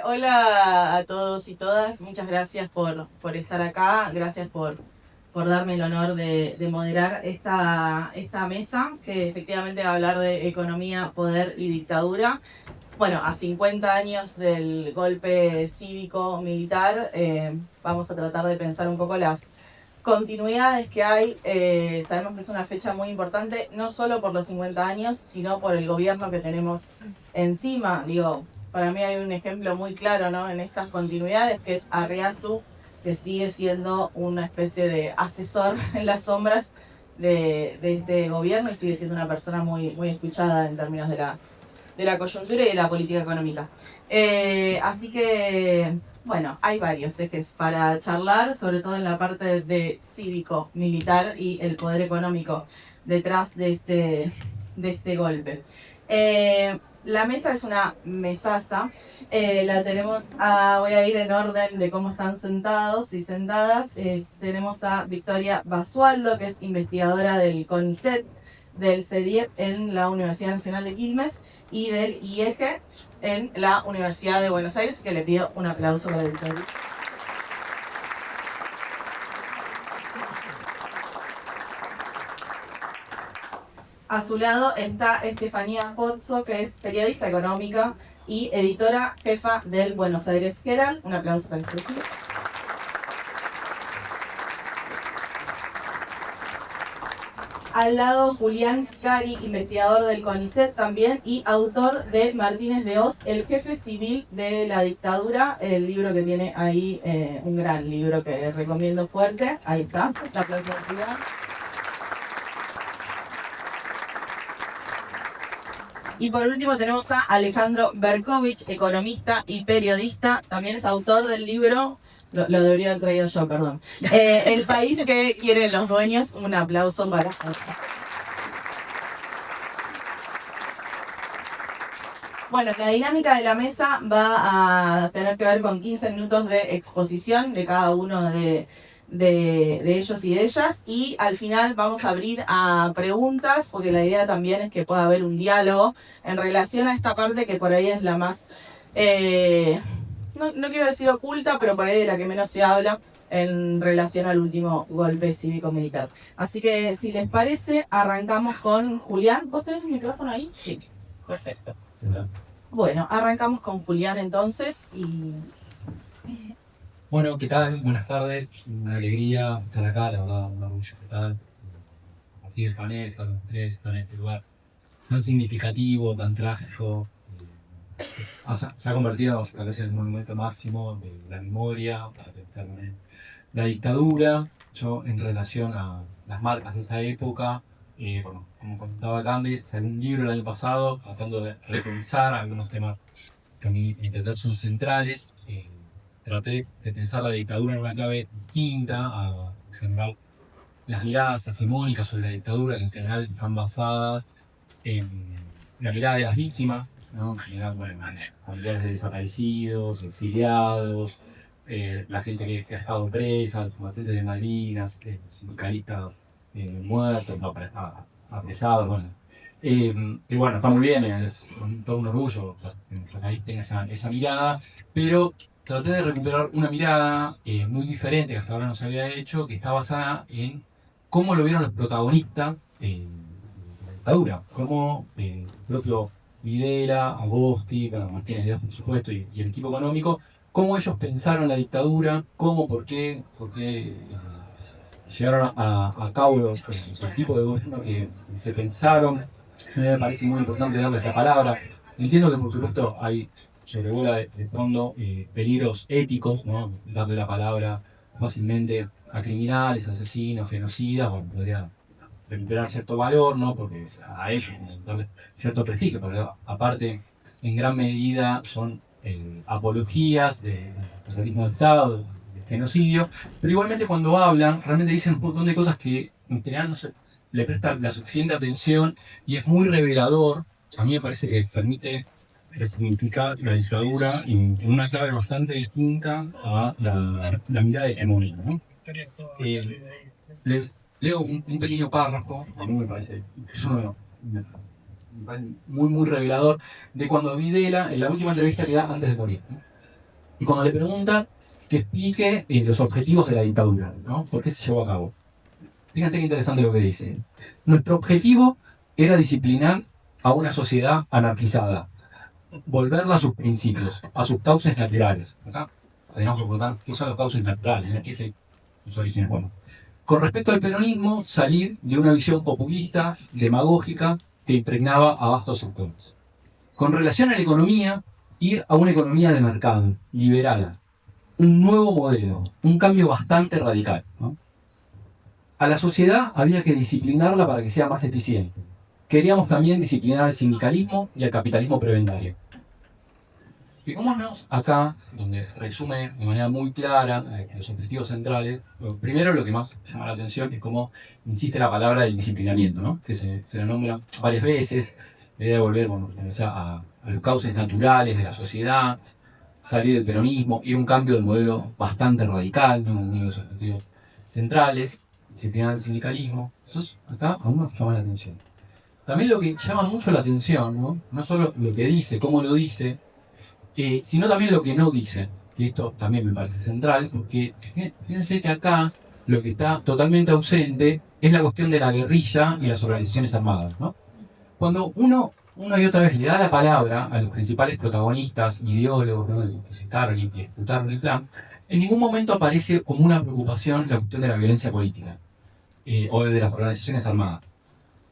Hola a todos y todas, muchas gracias por estar acá, gracias por darme el honor de moderar esta mesa que efectivamente va a hablar de economía, poder y dictadura. Bueno, a 50 años del golpe cívico-militar, vamos a tratar de pensar un poco las continuidades que hay. Sabemos que es una fecha muy importante, no solo por los 50 años, sino por el gobierno que tenemos encima. Digo, para mí hay un ejemplo muy claro, ¿no?, en estas continuidades, que es Arriazu, que sigue siendo una especie de asesor en las sombras de este gobierno y sigue siendo una persona muy escuchada en términos de la coyuntura y de la política económica. Así que, bueno, hay varios ejes para charlar, sobre todo en la parte de cívico, militar y el poder económico detrás de este golpe. La mesa es una mesaza, la tenemos voy a ir en orden de cómo están sentados y sentadas. Tenemos a Victoria Basualdo, que es investigadora del CONICET, del CEDIEP en la Universidad Nacional de Quilmes y del IEGE en la Universidad de Buenos Aires, que le pido un aplauso para Victoria. A su lado está Estefanía Pozzo, que es periodista económica y editora jefa del Buenos Aires Herald. Un aplauso para Estefanía. Al lado, Julián Scari, investigador del CONICET también y autor de Martínez de Hoz, El jefe civil de la dictadura, el libro que tiene ahí, un gran libro que recomiendo fuerte. Ahí está, la aplauso de Julián. Y por último tenemos a Alejandro Berkovich, economista y periodista. También es autor del libro, lo debería haber traído yo, perdón. El país que quieren los dueños. Un aplauso para... Bueno, la dinámica de la mesa va a tener que ver con 15 minutos de exposición de cada uno de ellos y de ellas, y al final vamos a abrir a preguntas, porque la idea también es que pueda haber un diálogo en relación a esta parte que por ahí es la más, no quiero decir oculta, pero por ahí de la que menos se habla en relación al último golpe cívico-militar. Así que, si les parece, arrancamos con Julián. ¿Vos tenés un micrófono ahí? Sí, perfecto. Bueno, arrancamos con Julián entonces y... Bueno, ¿qué tal? Buenas tardes. Una alegría estar acá, la verdad, un orgullo total. Compartir el panel con los tres, estar en este lugar tan significativo, tan trágico. Se ha convertido tal vez en el monumento máximo de la memoria, para pensar en la dictadura. Yo, en relación a las marcas de esa época, bueno, como contaba Candy, salió un libro el año pasado tratando de repensar algunos temas que a mí entender son centrales. Traté de pensar la dictadura en una clave distinta, en general las miradas hegemónicas sobre la dictadura, que en general están basadas en la mirada de las víctimas, ¿no? En general, bueno, familiares de desaparecidos, exiliados, la gente que ha estado presa, los combatientes de Malvinas, sindicalistas muertos, no, apresados, bueno. Y bueno, está muy bien, es todo un orgullo que nuestro país tenga esa mirada, pero traté de recuperar una mirada muy diferente que hasta ahora no se había hecho, que está basada en cómo lo vieron los protagonistas de la dictadura, cómo el propio Videla, Agosti, Martínez de Oz, por supuesto, y el equipo económico, cómo ellos pensaron la dictadura, cómo, por qué llegaron a cabo el tipo de gobierno que se pensaron. Me parece muy importante darles la palabra. Entiendo que por supuesto hay sobrevuela de fondo peligros éticos, ¿no? Darle la palabra fácilmente a criminales, asesinos, genocidas, bueno, podría recuperar cierto valor, ¿no? Porque a ellos darles cierto prestigio, pero aparte en gran medida son apologías del terrorismo de Estado, del genocidio, pero igualmente cuando hablan realmente dicen un montón de cosas que en general no se le presta la suficiente atención y es muy revelador. A mí me parece que permite resignificar la dictadura en una clave bastante distinta a la mirada hegemónica, ¿no? Leo un pequeño párrafo, a mí me parece muy revelador, de cuando Videla, en la última entrevista que da antes de morir, ¿no? Y cuando le preguntan que explique los objetivos de la dictadura, ¿no? ¿Por qué se llevó a cabo? Fíjense qué interesante lo que dice. Nuestro objetivo era disciplinar a una sociedad anarquizada, volverla a sus principios, a sus cauces naturales. Acá tenemos que preguntar qué son los cauces naturales, ¿no? ¿Qué es los orígenes? Bueno, con respecto al peronismo, salir de una visión populista, demagógica, que impregnaba a vastos sectores. Con relación a la economía, ir a una economía de mercado, liberal, un nuevo modelo, un cambio bastante radical, ¿no? A la sociedad había que disciplinarla para que sea más eficiente. Queríamos también disciplinar al sindicalismo y al capitalismo prebentario. Fijémonos acá, donde resume de manera muy clara los objetivos centrales. Primero, lo que más llama la atención es cómo insiste la palabra del disciplinamiento, ¿no? Que se lo nombra varias veces. La idea de volver, bueno, a los cauces naturales de la sociedad, salir del peronismo, ir a un cambio del modelo bastante radical, ¿no? Uno de los objetivos centrales, disciplinar el sindicalismo. Entonces, acá aún nos llama la atención. También lo que llama mucho la atención, ¿no? No solo lo que dice, cómo lo dice, sino también lo que no dice. Y esto también me parece central, porque fíjense que acá lo que está totalmente ausente es la cuestión de la guerrilla y las organizaciones armadas, ¿no? Cuando uno y otra vez le da la palabra a los principales protagonistas, ideólogos, ¿no?, que gestaron y ejecutaron el plan, en ningún momento aparece como una preocupación la cuestión de la violencia política o de las organizaciones armadas.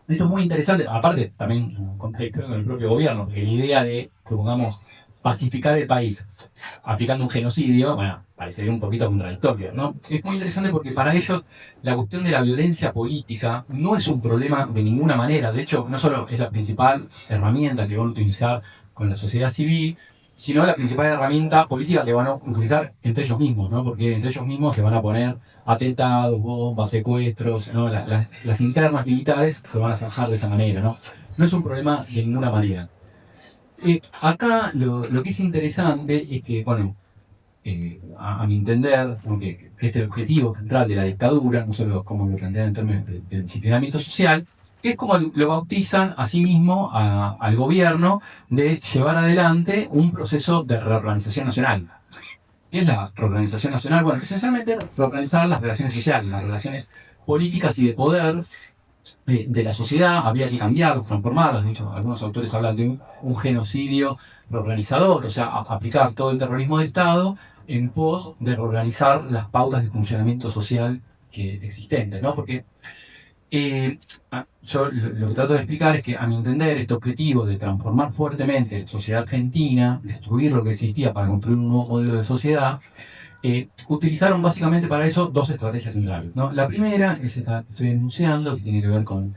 Esto es muy interesante, aparte también con el propio gobierno, que la idea de, supongamos, pacificar el país aplicando un genocidio, bueno, parecería un poquito contradictorio, ¿no? Es muy interesante porque para ellos la cuestión de la violencia política no es un problema de ninguna manera. De hecho, no solo es la principal herramienta que van a utilizar con la sociedad civil, sino la principal herramienta política que van a utilizar entre ellos mismos, ¿no? Porque entre ellos mismos se van a poner atentados, bombas, secuestros, ¿no? Las internas militares se van a zanjar de esa manera, ¿no? No es un problema de ninguna manera. Acá lo que es interesante es que, bueno, a mi entender, porque este objetivo central de la dictadura, no solo como lo plantean en términos de disciplinamiento social, es como lo bautizan a sí mismo al gobierno de llevar adelante un proceso de reorganización nacional. ¿Qué es la reorganización nacional? Bueno, esencialmente reorganizar las relaciones sociales, las relaciones políticas y de poder de la sociedad. Había que cambiarlos, transformarlos. De hecho, algunos autores hablan de un genocidio reorganizador, o sea, aplicar todo el terrorismo de Estado en pos de reorganizar las pautas de funcionamiento social existentes, ¿no? Porque yo lo que trato de explicar es que, a mi entender, este objetivo de transformar fuertemente la sociedad argentina, destruir lo que existía para construir un nuevo modelo de sociedad, utilizaron básicamente para eso dos estrategias centrales, ¿no? La primera es esta que estoy enunciando, que tiene que ver con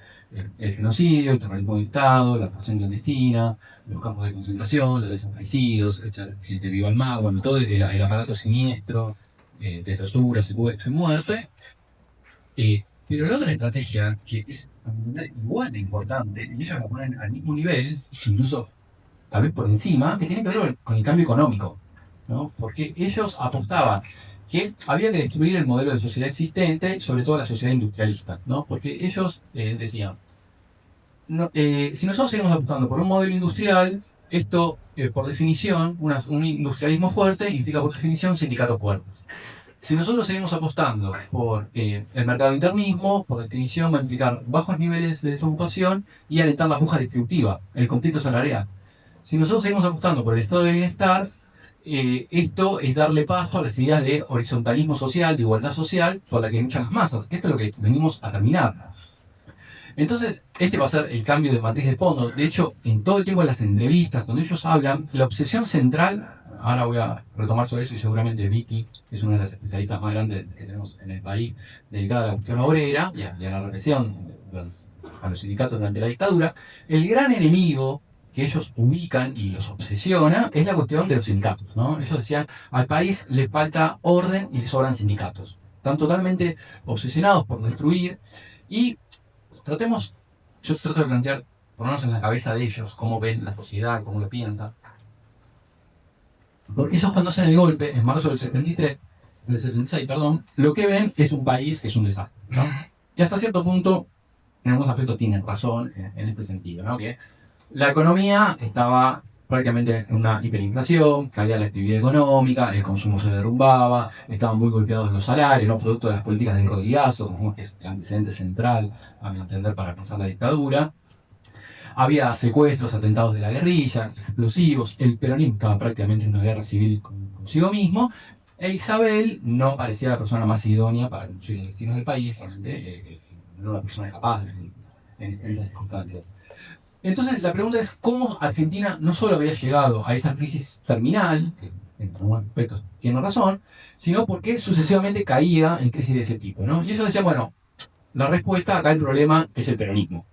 el genocidio, el terrorismo de Estado, la ocupación clandestina, los campos de concentración, los desaparecidos, echar gente viva al mar, bueno, todo el aparato siniestro de tortura, secuestro y muerte. Pero la otra estrategia, que es igual de importante, y ellos la ponen al mismo nivel, incluso tal vez por encima, que tiene que ver con el cambio económico, ¿no? Porque ellos apostaban que había que destruir el modelo de sociedad existente, sobre todo la sociedad industrialista, ¿no? Porque ellos decían, no, si nosotros seguimos apostando por un modelo industrial, esto, por definición, un industrialismo fuerte implica por definición sindicatos fuertes. Si nosotros seguimos apostando por el mercado internismo, por definición va a implicar bajos niveles de desocupación y alentar la puja distributiva, el conflicto salarial. Si nosotros seguimos apostando por el estado de bienestar, esto es darle paso a las ideas de horizontalismo social, de igualdad social, por la que luchan las masas. Esto es lo que venimos a terminar. Entonces, este va a ser el cambio de matriz de fondo. De hecho, en todo el tiempo de las entrevistas, cuando ellos hablan, la obsesión central, ahora voy a retomar sobre eso y seguramente Vicky, que es una de las especialistas más grandes que tenemos en el país, dedicada a la cuestión obrera y a la represión a los sindicatos durante la dictadura, el gran enemigo que ellos ubican y los obsesiona es la cuestión de los sindicatos, ¿no? Ellos decían, al país le falta orden y le sobran sindicatos. Están totalmente obsesionados por destruir y yo trato de plantear, ponernos en la cabeza de ellos, cómo ven la sociedad, cómo lo piensan. Porque ellos cuando hacen el golpe, en marzo del 76, lo que ven es un país que es un desastre, ¿no? Y hasta cierto punto, en algunos aspectos tienen razón en este sentido, ¿no? Que la economía estaba prácticamente una hiperinflación, caía la actividad económica, el consumo se derrumbaba, estaban muy golpeados los salarios, ¿no? Producto de las políticas del rodillazo, como es el antecedente central, a mi entender, para pensar la dictadura. Había secuestros, atentados de la guerrilla, explosivos, el peronismo estaba prácticamente en una guerra civil consigo mismo, e Isabel no parecía la persona más idónea para conducir los destinos del país, realmente no era una persona capaz en estas circunstancias. Entonces la pregunta es cómo Argentina no solo había llegado a esa crisis terminal, que en algunos aspectos tiene razón, sino porque sucesivamente caía en crisis de ese tipo, ¿no? Y ellos decían, bueno, la respuesta acá el problema es el peronismo.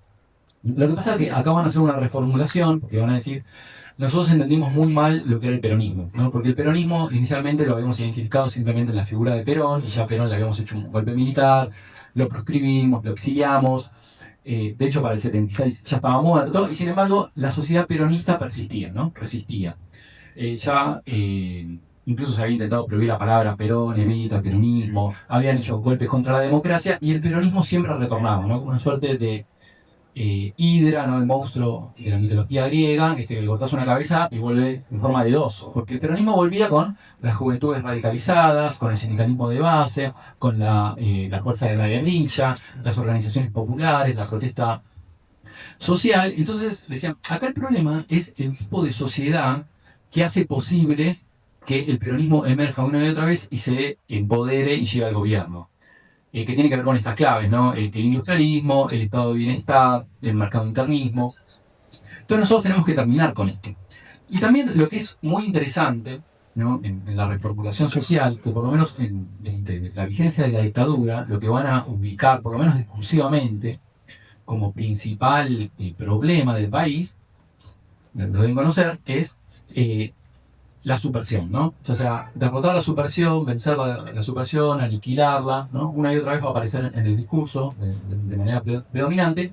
Lo que pasa es que acá van a hacer una reformulación, porque van a decir, nosotros entendimos muy mal lo que era el peronismo, ¿no? Porque el peronismo inicialmente lo habíamos identificado simplemente en la figura de Perón, y ya a Perón le habíamos hecho un golpe militar, lo proscribimos, lo exiliamos, de hecho para el 76 ya estaba muerto, y sin embargo la sociedad peronista persistía, ¿no? Resistía. Incluso se había intentado prohibir la palabra Perón, Evita, peronismo, habían hecho golpes contra la democracia, y el peronismo siempre retornaba, ¿no? Como una suerte de Hidra, ¿no? El monstruo de la mitología griega, que le cortas una cabeza y vuelve en forma de oso. Porque el peronismo volvía con las juventudes radicalizadas, con el sindicalismo de base, con la fuerza de la guerrilla, las organizaciones populares, la protesta social. Entonces decían, acá el problema es el tipo de sociedad que hace posible que el peronismo emerja una y otra vez y se empodere y llegue al gobierno. Que tiene que ver con estas claves, ¿no? El industrialismo, el estado de bienestar, el mercado internismo. Entonces nosotros tenemos que terminar con esto. Y también lo que es muy interesante, ¿no? En la reformulación social, que por lo menos en la vigencia de la dictadura, lo que van a ubicar, por lo menos discursivamente, como principal problema del país, lo deben conocer, es la subversión, ¿no? O sea, derrotar la subversión, vencer la subversión, aniquilarla, ¿no? Una y otra vez va a aparecer en el discurso de manera predominante.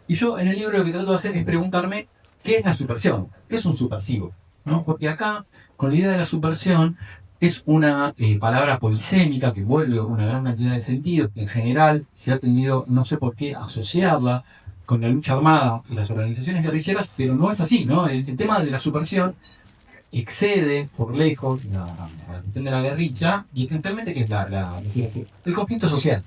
Y yo en el libro lo que trato de hacer es preguntarme qué es la subversión, qué es un subversivo, ¿no? Porque acá, con la idea de la subversión, es una palabra polisémica que envuelve una gran cantidad de sentidos, que en general se ha tenido, no sé por qué, asociarla con la lucha armada y las organizaciones guerrilleras, pero no es así, ¿no? El tema de la subversión excede por lejos la cuestión de la guerrilla y esencialmente que es el conflicto social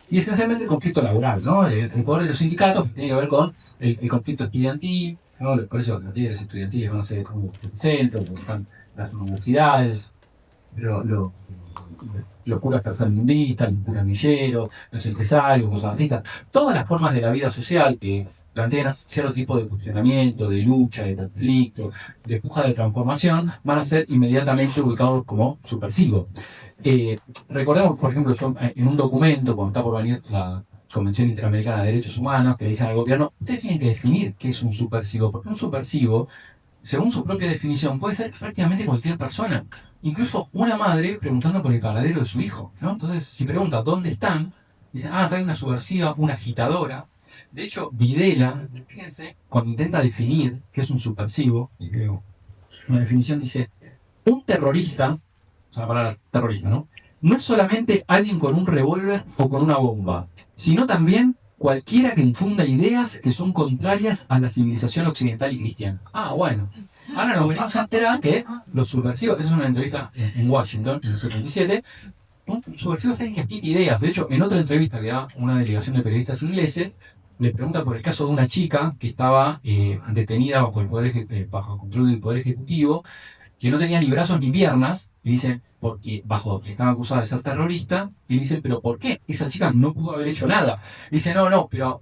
y esencialmente el conflicto laboral, ¿no? El poder de los sindicatos que tiene que ver con el conflicto estudiantil, ¿no? Por eso los líderes estudiantiles van a ser como el centro, como están las universidades, pero los curas tercermundistas, los curas villeros, los empresarios, los artistas, todas las formas de la vida social que plantean cierto tipo de cuestionamiento, de lucha, de conflicto, de puja de transformación, van a ser inmediatamente ubicados como subversivos. Recordemos, por ejemplo, en un documento, cuando está por venir la Convención Interamericana de Derechos Humanos, que le dicen al gobierno, ustedes tienen que definir qué es un subversivo, porque un subversivo, según su propia definición, puede ser prácticamente cualquier persona. Incluso una madre preguntando por el paradero de su hijo, ¿no? Entonces, si pregunta dónde están, dicen, acá hay una subversiva, una agitadora. De hecho, Videla, fíjense, cuando intenta definir qué es un subversivo, una definición dice, un terrorista, la palabra terrorista, ¿no? No es solamente alguien con un revólver o con una bomba, sino también cualquiera que infunda ideas que son contrarias a la civilización occidental y cristiana. Bueno. Ahora nos venimos a enterar que los subversivos, esa es una entrevista en Washington, en el 77, un subversivo es alguien que pide ideas. De hecho, en otra entrevista que da una delegación de periodistas ingleses, le pregunta por el caso de una chica que estaba detenida bajo bajo el control del Poder Ejecutivo, que no tenía ni brazos ni piernas, y dicen, estaba acusada de ser terrorista, y dicen, ¿pero por qué? Esa chica no pudo haber hecho nada. Dice, no, pero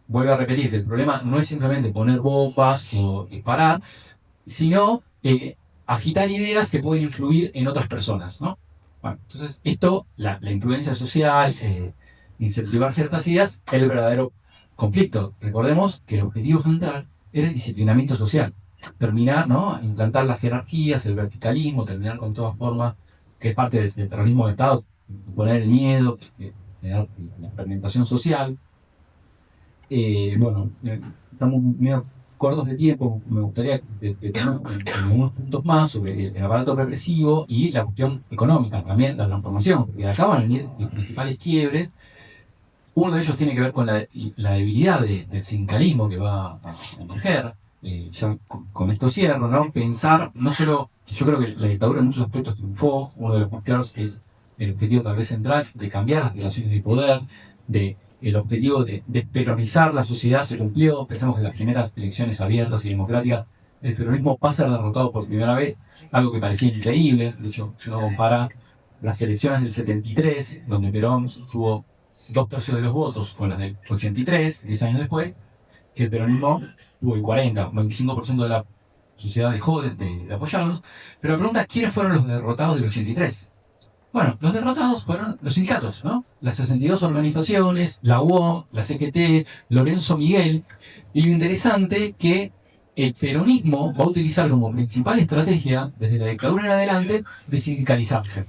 vuelvo a repetir, el problema no es simplemente poner bombas o disparar, sino agitar ideas que pueden influir en otras personas, ¿no? Bueno, entonces esto, la influencia social, incentivar ciertas ideas, es el verdadero conflicto. Recordemos que el objetivo central era el disciplinamiento social. Terminar, ¿no? Implantar las jerarquías, el verticalismo, terminar con todas formas, que es parte del terrorismo de Estado, poner el miedo, la experimentación social. Estamos medio cortos de tiempo, me gustaría que tengamos unos puntos más sobre el aparato represivo y la cuestión económica, también la transformación, porque acá van a venir los principales quiebres. Uno de ellos tiene que ver con la debilidad del sindicalismo que va a emerger. ya con esto cierro, ¿no? Pensar, no solo, yo creo que la dictadura en muchos aspectos triunfó, uno de los más claros es el objetivo tal vez central de cambiar las relaciones de poder, el objetivo de desperonizar la sociedad se cumplió. Pensamos que en las primeras elecciones abiertas y democráticas el peronismo pasa a ser derrotado por primera vez, algo que parecía increíble. De hecho, si uno compara las elecciones del 73, donde Perón tuvo 2/3 de los votos, con las del 83, 10 años después, que el peronismo tuvo el 40, 25% de la sociedad dejó de apoyarlo. Pero la pregunta es, ¿quiénes fueron los derrotados del 83? Bueno, los derrotados fueron los sindicatos, ¿no? Las 62 organizaciones, la UO, la CGT, Lorenzo Miguel. Y lo interesante que el peronismo va a utilizar como principal estrategia, desde la dictadura en adelante, de sindicalizarse.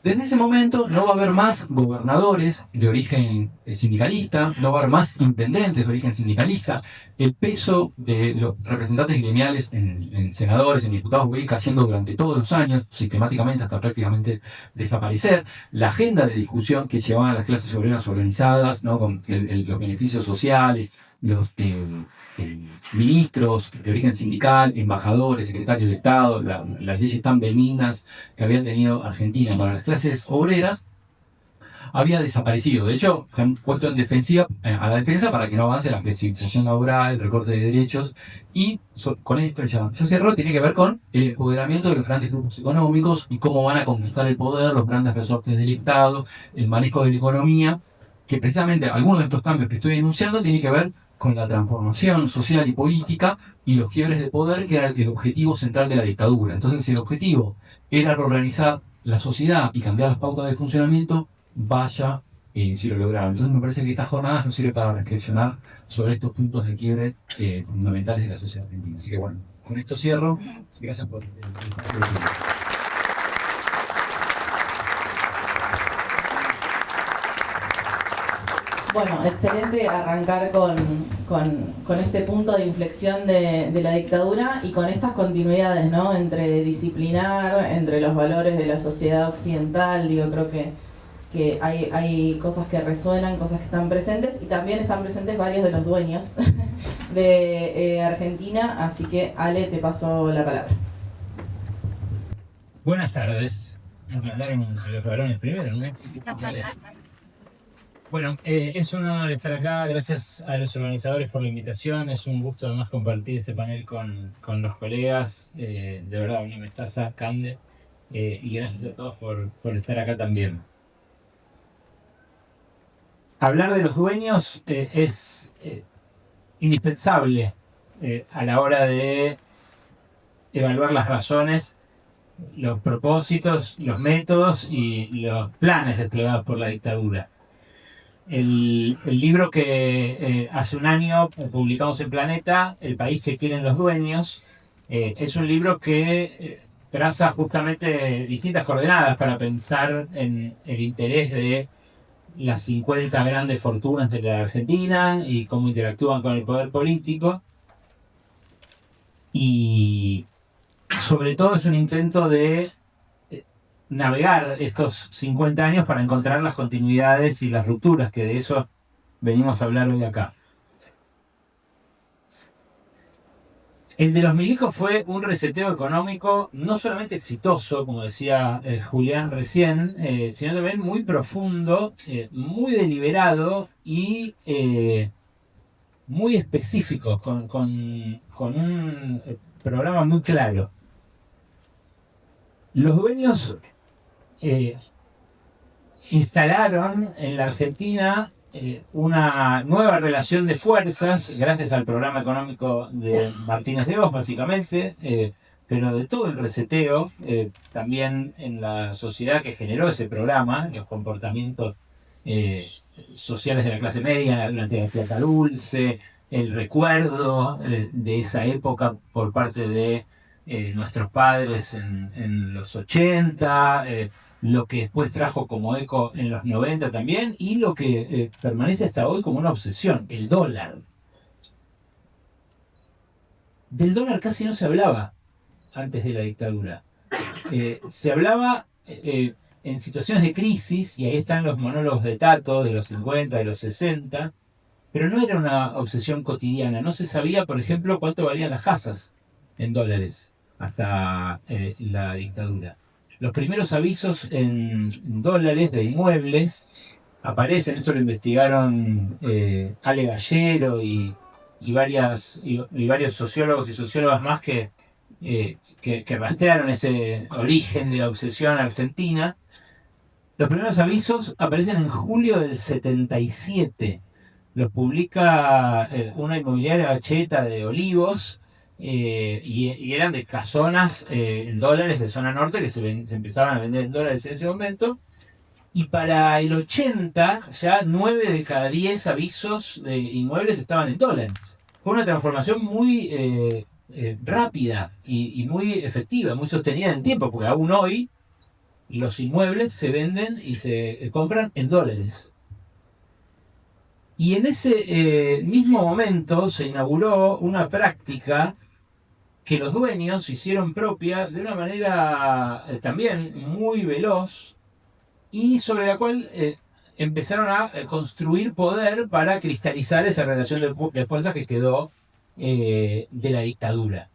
Desde ese momento no va a haber más gobernadores de origen sindicalista, no va a haber más intendentes de origen sindicalista. El peso de los representantes gremiales en senadores, en diputados, va a ir cayendo durante todos los años, sistemáticamente hasta prácticamente desaparecer. La agenda de discusión que llevaban las clases obreras organizadas, ¿no? Con los beneficios sociales, los ministros de origen sindical, embajadores, secretarios de Estado, las leyes tan benignas que había tenido Argentina para las clases obreras, había desaparecido. De hecho, se han puesto en defensiva, a la defensa para que no avance la flexibilización laboral, el recorte de derechos, y con esto ya cierro, tiene que ver con el empoderamiento de los grandes grupos económicos y cómo van a conquistar el poder los grandes resortes del Estado, el manejo de la economía, que precisamente algunos de estos cambios que estoy enunciando tienen que ver con la transformación social y política y los quiebres de poder, que era el objetivo central de la dictadura. Entonces, si el objetivo era reorganizar la sociedad y cambiar las pautas de funcionamiento, vaya si lo lograron. Entonces, me parece que esta jornada nos sirve para reflexionar sobre estos puntos de quiebre fundamentales de la sociedad argentina. Así que bueno, con esto cierro. Gracias por el Bueno, excelente arrancar con este punto de inflexión de la dictadura y con estas continuidades, ¿no? Entre disciplinar, entre los valores de la sociedad occidental. Digo, creo que hay cosas que resuenan, cosas que están presentes, y también están presentes varios de los dueños de Argentina. Así que, Ale, te paso la palabra. Buenas tardes. Nos mandaron a los varones primero, ¿no? Bueno, es un honor estar acá. Gracias a los organizadores por la invitación. Es un gusto además compartir este panel con los colegas. De verdad, una mestaza, Cande. Y gracias a todos por estar acá también. Hablar de los dueños es indispensable a la hora de evaluar las razones, los propósitos, los métodos y los planes desplegados por la dictadura. El libro que hace un año publicamos en Planeta, El país que quieren los dueños, es un libro que traza justamente distintas coordenadas para pensar en el interés de las 50 grandes fortunas de la Argentina y cómo interactúan con el poder político. Y sobre todo es un intento de navegar estos 50 años para encontrar las continuidades y las rupturas, que de eso venimos a hablar hoy acá. El de los milicos fue un reseteo económico no solamente exitoso, como decía Julián recién, sino también muy profundo, muy deliberado y muy específico, con un programa muy claro. Los dueños instalaron en la Argentina una nueva relación de fuerzas, gracias al programa económico de Martínez de Hoz, básicamente, pero de todo el reseteo, también en la sociedad que generó ese programa, los comportamientos sociales de la clase media durante la Plata Dulce, el recuerdo de esa época por parte de nuestros padres en los 80, lo que después trajo como eco en los 90 también, y lo que permanece hasta hoy como una obsesión, el dólar. Del dólar casi no se hablaba antes de la dictadura. Se hablaba en situaciones de crisis, y ahí están los monólogos de Tato de los 50, de los 60, pero no era una obsesión cotidiana. No se sabía, por ejemplo, cuánto valían las casas en dólares hasta la dictadura. Los primeros avisos en dólares de inmuebles aparecen, esto lo investigaron Ale Gallero y varios sociólogos y sociólogas más que rastrearon ese origen de la obsesión argentina. Los primeros avisos aparecen en julio del 77. Los publica una inmobiliaria bacheta de Olivos y eran de casonas en dólares de zona norte que se empezaban a vender en dólares en ese momento. Y para el 80 ya 9 de cada 10 avisos de inmuebles estaban en dólares. Fue una transformación muy rápida y muy efectiva, muy sostenida en el tiempo, porque aún hoy los inmuebles se venden y se compran en dólares. Y en ese mismo momento se inauguró una práctica que los dueños hicieron propia de una manera también muy veloz y sobre la cual empezaron a construir poder para cristalizar esa relación de fuerzas que quedó de la dictadura.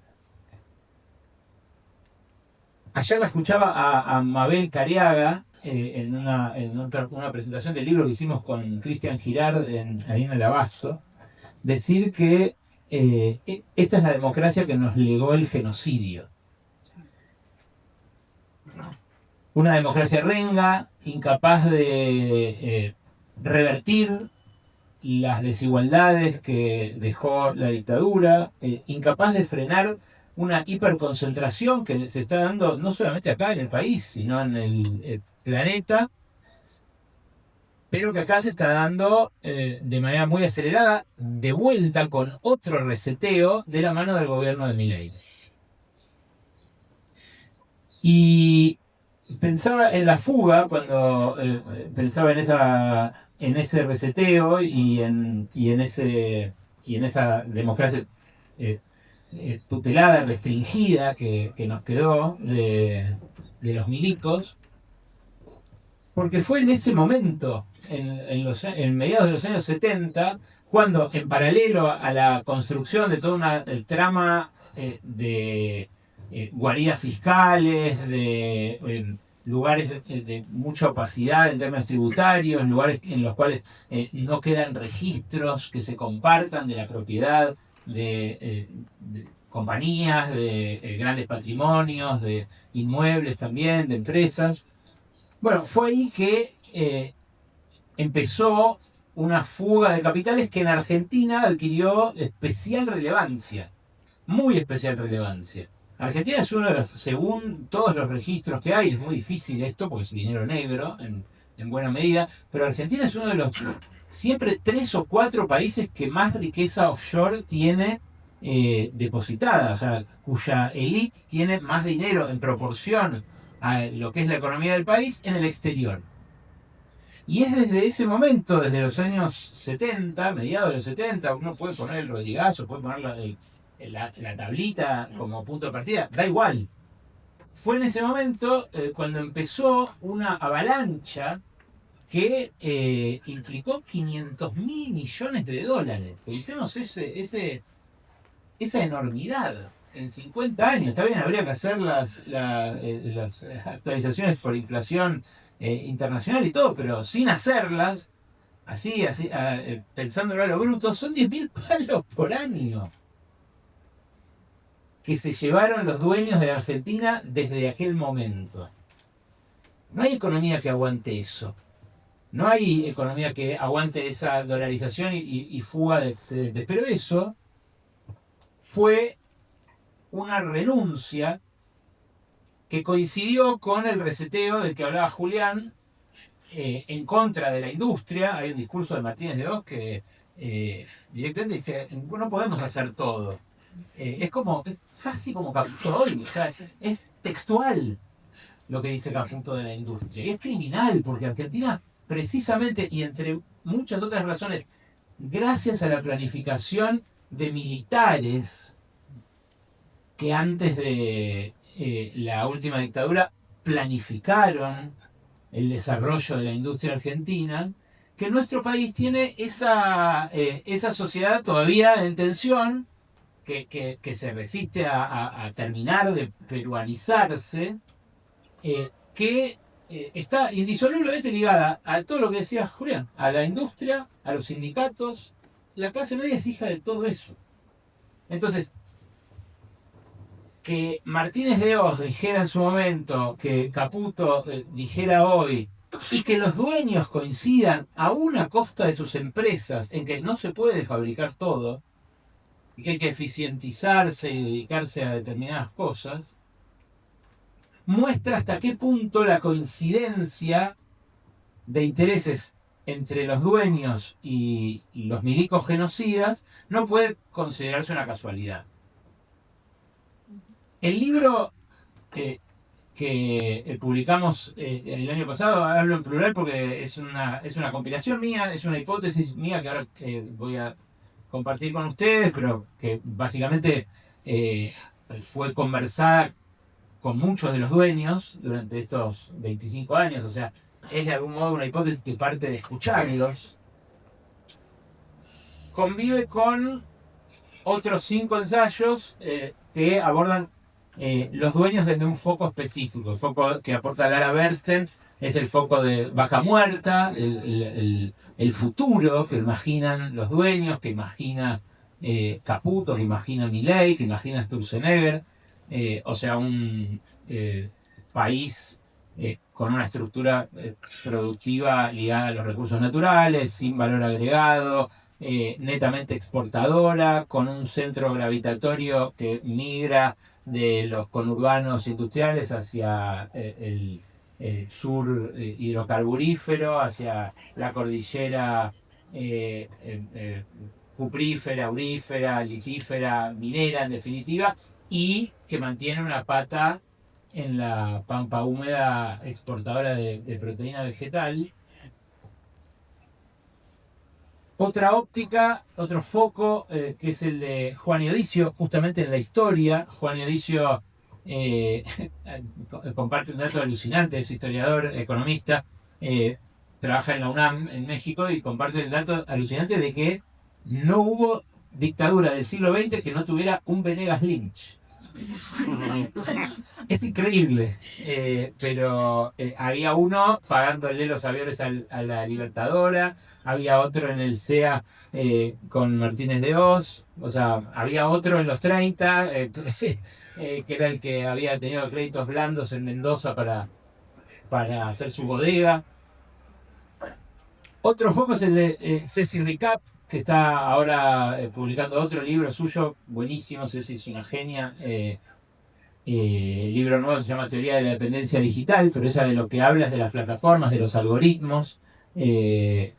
Ayer la escuchaba a Mabel Cariaga en una presentación del libro que hicimos con Cristian Girard ahí en el Abasto, decir que esta es la democracia que nos legó el genocidio. Una democracia renga, incapaz de revertir las desigualdades que dejó la dictadura, incapaz de frenar una hiperconcentración que se está dando no solamente acá en el país, sino en el planeta, pero que acá se está dando de manera muy acelerada, de vuelta con otro reseteo de la mano del gobierno de Milei. Y pensaba en la fuga cuando pensaba en ese reseteo y en esa democracia tutelada, restringida que nos quedó de los milicos, porque fue en ese momento, en mediados de los años 70, cuando en paralelo a la construcción de toda una trama de guaridas fiscales, de lugares de mucha opacidad en términos tributarios, lugares en los cuales no quedan registros que se compartan de la propiedad de compañías, de grandes patrimonios, de inmuebles también, de empresas. Bueno, fue ahí que empezó una fuga de capitales que en Argentina adquirió especial relevancia, muy especial relevancia. Argentina es uno de los, según todos los registros que hay, es muy difícil esto porque es dinero negro en buena medida, pero Argentina es uno de los siempre 3 o 4 países que más riqueza offshore tiene depositada, o sea, cuya élite tiene más dinero en proporción a lo que es la economía del país en el exterior. Y es desde ese momento, desde los años 70, mediados de los 70, uno puede poner el Rodrigazo, puede poner la tablita como punto de partida, da igual. Fue en ese momento cuando empezó una avalancha que implicó 500.000 millones de dólares. Pensemos esa enormidad en 50 años. Está bien, habría que hacer las actualizaciones por inflación internacional y todo, pero sin hacerlas, así pensándolo a lo bruto, son 10.000 palos por año que se llevaron los dueños de la Argentina desde aquel momento. No hay economía que aguante eso. No hay economía que aguante esa dolarización y fuga de excedentes. Pero eso fue una renuncia que coincidió con el reseteo del que hablaba Julián en contra de la industria. Hay un discurso de Martínez de Oz que directamente dice, no podemos hacer todo. Es casi como Caputo hoy, o sea, es textual lo que dice Caputo de la industria. Y es criminal, porque Argentina, precisamente, y entre muchas otras razones, gracias a la planificación de militares que antes de la última dictadura planificaron el desarrollo de la industria argentina, que nuestro país tiene esa sociedad todavía en tensión, que se resiste a terminar de peruanizarse, que está indisolublemente ligada a todo lo que decía Julián, a la industria, a los sindicatos. La clase media es hija de todo eso. Entonces, que Martínez de Hoz dijera en su momento, que Caputo dijera hoy, y que los dueños coincidan aún a costa de sus empresas en que no se puede fabricar todo, y que hay que eficientizarse y dedicarse a determinadas cosas, muestra hasta qué punto la coincidencia de intereses entre los dueños y los milicos genocidas no puede considerarse una casualidad. El libro que publicamos el año pasado, hablo en plural porque es una compilación mía, es una hipótesis mía que ahora voy a compartir con ustedes, pero que básicamente fue conversada con muchos de los dueños durante estos 25 años, o sea, es de algún modo una hipótesis que parte de escucharlos. Convive con otros 5 ensayos que abordan los dueños desde un foco específico. El foco que aporta Lara Bernstein es el foco de Vaca Muerta, el futuro que imaginan los dueños, que imagina Caputo, que imagina Milei, que imagina Sturzenegger, o sea, un país con una estructura productiva ligada a los recursos naturales, sin valor agregado, netamente exportadora, con un centro gravitatorio que migra de los conurbanos industriales hacia el sur hidrocarburífero, hacia la cordillera cuprífera, aurífera, litífera, minera en definitiva, y que mantiene una pata en la pampa húmeda exportadora de proteína vegetal. Otra óptica, otro foco, que es el de Juan Iodicio, justamente en la historia. Juan Iodicio comparte un dato alucinante, es historiador, economista, trabaja en la UNAM en México y comparte el dato alucinante de que no hubo dictadura del siglo XX que no tuviera un Venegas Lynch. Es increíble, pero había uno pagándole los aviones a la Libertadora, había otro en el CEA con Martínez de Hoz, o sea, había otro en los 30 que era el que había tenido créditos blandos en Mendoza para hacer su bodega. Otro foco es el de Ceci Ricap, que está ahora publicando otro libro suyo, buenísimo. Ceci es una genia. El libro nuevo se llama Teoría de la Dependencia Digital, pero ella de lo que habla es de las plataformas, de los algoritmos,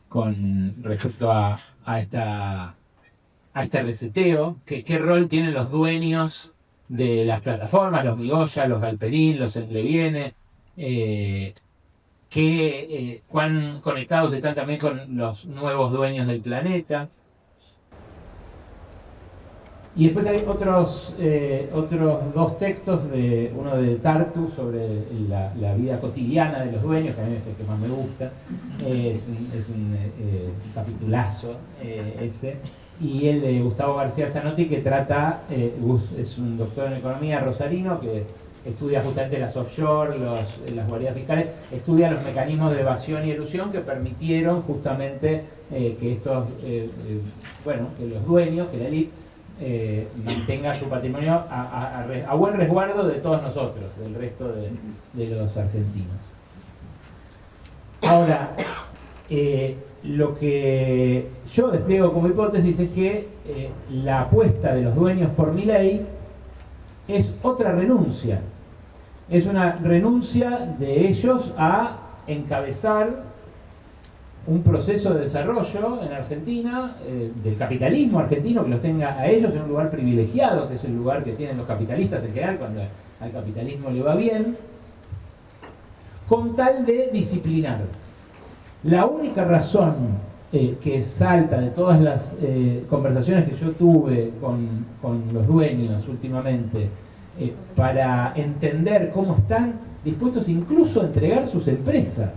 con respecto a este reseteo. ¿Qué rol tienen los dueños de las plataformas, los Migoya, los Galperín, los Leviene? Cuán conectados están también con los nuevos dueños del planeta. Y después hay otros 2 textos, uno de Tartu sobre la vida cotidiana de los dueños, que a mí es el que más me gusta, es un capitulazo ese, y el de Gustavo García Zanotti, que trata, es un doctor en economía rosarino que estudia justamente las offshore, las guaridas fiscales, estudia los mecanismos de evasión y elusión que permitieron justamente que estos, que los dueños, que la élite, mantenga su patrimonio a buen resguardo de todos nosotros, del resto de los argentinos. Ahora, lo que yo despliego como hipótesis es que la apuesta de los dueños por Milei es otra renuncia. Es una renuncia de ellos a encabezar un proceso de desarrollo en Argentina, del capitalismo argentino, que los tenga a ellos en un lugar privilegiado, que es el lugar que tienen los capitalistas en general cuando al capitalismo le va bien, con tal de disciplinar. La única razón que salta de todas las conversaciones que yo tuve con los dueños últimamente, para entender cómo están dispuestos incluso a entregar sus empresas,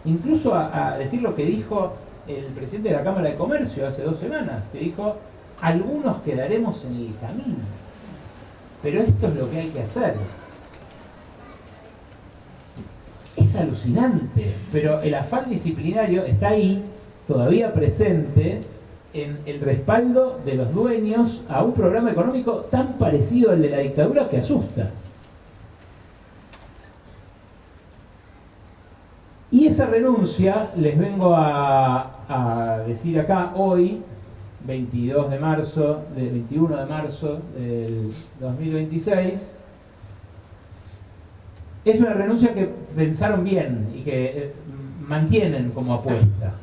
incluso a decir lo que dijo el presidente de la Cámara de Comercio hace 2 semanas, que dijo, algunos quedaremos en el camino, pero esto es lo que hay que hacer. Es alucinante, pero el afán disciplinario está ahí, todavía presente, en el respaldo de los dueños a un programa económico tan parecido al de la dictadura que asusta. Y esa renuncia, les vengo a decir acá hoy, 21 de marzo del 2026, es una renuncia que pensaron bien y que mantienen como apuesta.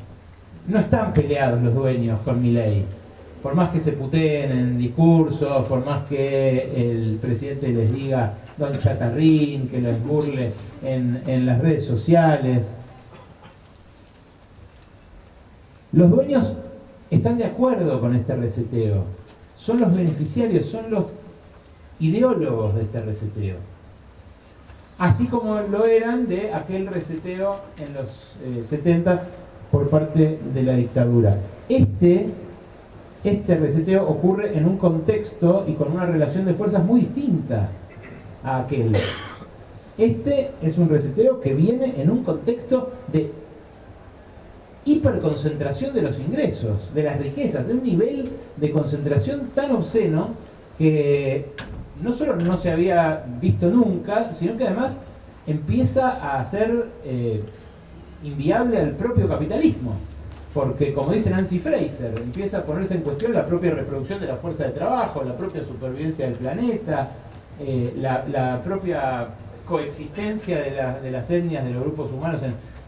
No están peleados los dueños con Milei. Por más que se puteen en discursos, por más que el presidente les diga don chatarrín, que los burle en las redes sociales. Los dueños están de acuerdo con este reseteo. Son los beneficiarios, son los ideólogos de este reseteo. Así como lo eran de aquel reseteo en los 70 por parte de la dictadura. Este reseteo ocurre en un contexto y con una relación de fuerzas muy distinta a aquel. Este es un reseteo que viene en un contexto de hiperconcentración de los ingresos, de las riquezas, de un nivel de concentración tan obsceno que no solo no se había visto nunca, sino que además empieza a hacer inviable al propio capitalismo. Porque, como dice Nancy Fraser, empieza a ponerse en cuestión la propia reproducción de la fuerza de trabajo, la propia supervivencia del planeta, la propia coexistencia de las etnias, de los grupos humanos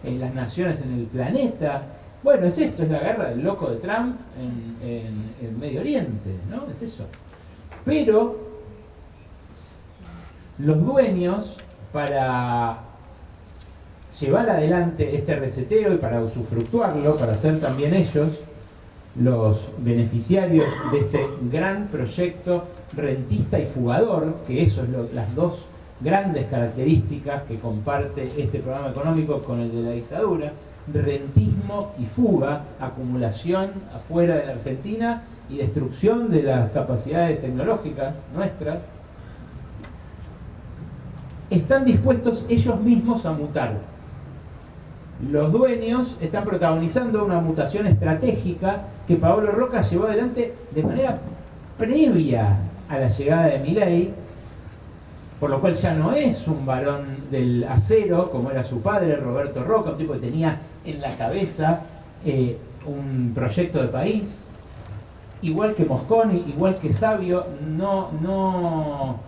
en las naciones en el planeta. Bueno, es esto, es la guerra del loco de Trump en Medio Oriente, ¿no? Es eso. Pero los dueños, para llevar adelante este reseteo y para usufructuarlo, para ser también ellos los beneficiarios de este gran proyecto rentista y fugador, que eso es las dos grandes características que comparte este programa económico con el de la dictadura: rentismo y fuga, acumulación afuera de la Argentina y destrucción de las capacidades tecnológicas nuestras. Están dispuestos ellos mismos a mutar. Los dueños están protagonizando una mutación estratégica que Paolo Roca llevó adelante de manera previa a la llegada de Milei, por lo cual ya no es un varón del acero como era su padre, Roberto Roca, un tipo que tenía en la cabeza un proyecto de país. Igual que Mosconi, igual que Savio, no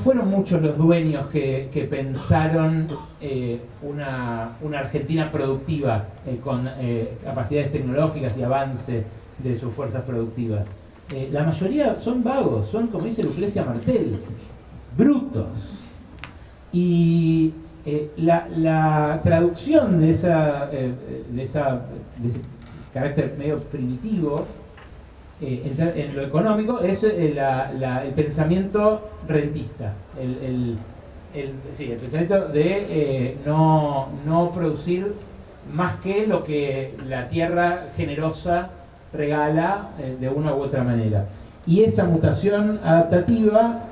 fueron muchos los dueños que pensaron una Argentina productiva con capacidades tecnológicas y avance de sus fuerzas productivas. La mayoría son vagos, son, como dice Lucrecia Martel, brutos. Y la traducción de ese carácter medio primitivo en lo económico es el pensamiento rentista, el pensamiento de no producir más que lo que la tierra generosa regala de una u otra manera. Y esa mutación adaptativa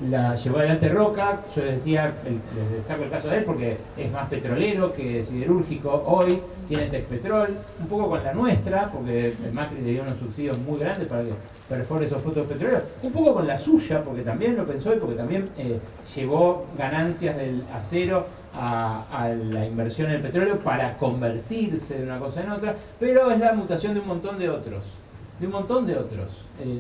la llevó adelante Roca. Yo les decía, les destaco el caso de él porque es más petrolero que siderúrgico hoy, tiene Tecpetrol, un poco con la nuestra, porque Macri le dio unos subsidios muy grandes para que perfore esos pozos petroleros, un poco con la suya, porque también lo pensó y porque también llevó ganancias del acero a la inversión en el petróleo para convertirse de una cosa en otra, pero es la mutación de un montón de otros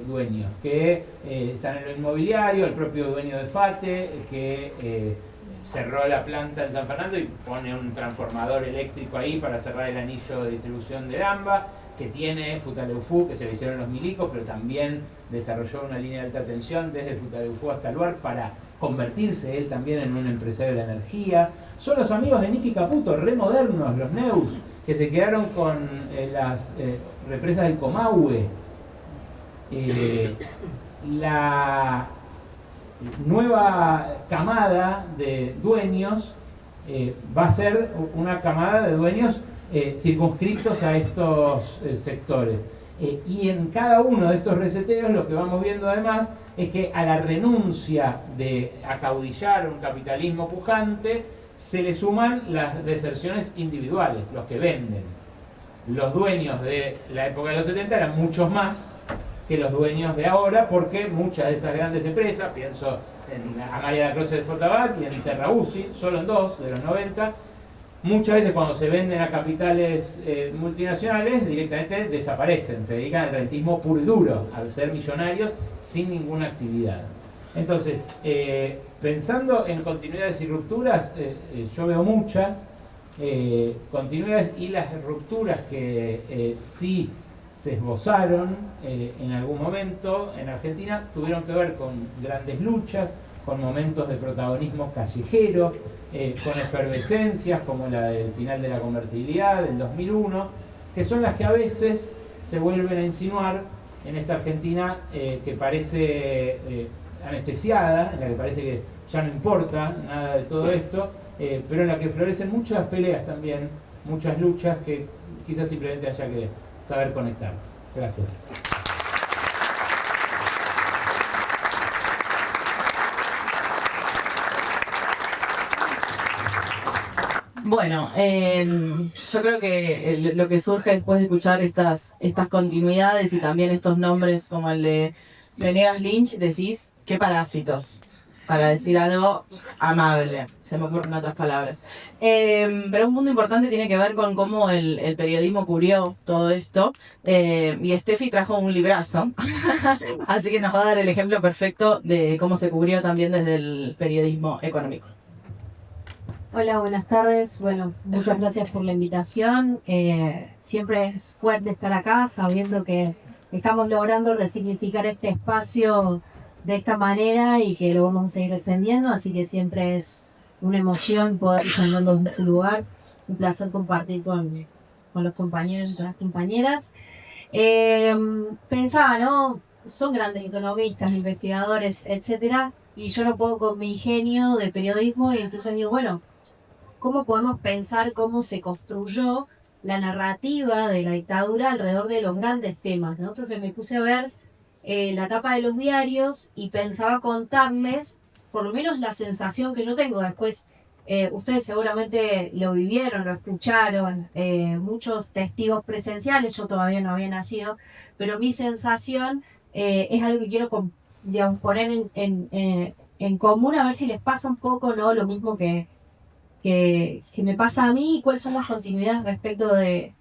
dueños que están en lo inmobiliario, el propio dueño de FATE que cerró la planta en San Fernando y pone un transformador eléctrico ahí para cerrar el anillo de distribución de AMBA, que tiene Futaleufú, que se le hicieron los milicos, pero también desarrolló una línea de alta tensión desde Futaleufú hasta Luar para convertirse él también en un empresario de la energía. Son los amigos de Nicky Caputo, remodernos, los Neus, que se quedaron con las represas del Comahue. La nueva camada de dueños va a ser una camada de dueños circunscritos a estos sectores. Y en cada uno de estos reseteos lo que vamos viendo además es que a la renuncia de acaudillar un capitalismo pujante se le suman las deserciones individuales, los que venden. Los dueños de la época de los 70 eran muchos más que los dueños de ahora, porque muchas de esas grandes empresas, pienso en Amaya Lacroze de Fortabat y en Terra Uzi, solo en 2 de los 90, muchas veces cuando se venden a capitales multinacionales directamente desaparecen, se dedican al rentismo puro y duro, al ser millonarios sin ninguna actividad. Entonces, pensando en continuidades y rupturas, yo veo muchas continuidades, y las rupturas que sí se esbozaron en algún momento en Argentina tuvieron que ver con grandes luchas, con momentos de protagonismo callejero, con efervescencias como la del final de la convertibilidad del 2001, que son las que a veces se vuelven a insinuar en esta Argentina que parece anestesiada, en la que parece que ya no importa nada de todo esto, pero en la que florecen muchas peleas también, muchas luchas que quizás simplemente haya que saber conectar. Gracias. Bueno, yo creo que lo que surge después de escuchar estas continuidades y también estos nombres como el de Venegas Lynch, decís, qué parásitos, para decir algo amable, se me ocurren otras palabras. Pero un punto importante tiene que ver con cómo el periodismo cubrió todo esto, y Steffi trajo un librazo, así que nos va a dar el ejemplo perfecto de cómo se cubrió también desde el periodismo económico. Hola, buenas tardes. Bueno, muchas gracias por la invitación. Siempre es fuerte estar acá sabiendo que estamos logrando resignificar este espacio de esta manera y que lo vamos a seguir defendiendo, así que siempre es una emoción poder tenerlo en tu lugar, un placer compartir con los compañeros y con las compañeras. Pensaba, ¿no? Son grandes economistas, investigadores, etcétera, y yo no puedo con mi ingenio de periodismo, y entonces digo, bueno, ¿cómo podemos pensar cómo se construyó la narrativa de la dictadura alrededor de los grandes temas, ¿no? Entonces me puse a ver la tapa de los diarios y pensaba contarles, por lo menos la sensación que yo tengo. Después, ustedes seguramente lo vivieron, lo escucharon, muchos testigos presenciales, yo todavía no había nacido, pero mi sensación es algo que quiero, digamos, poner en común, a ver si les pasa un poco, ¿no? Lo mismo que me pasa a mí, y cuáles son las continuidades respecto de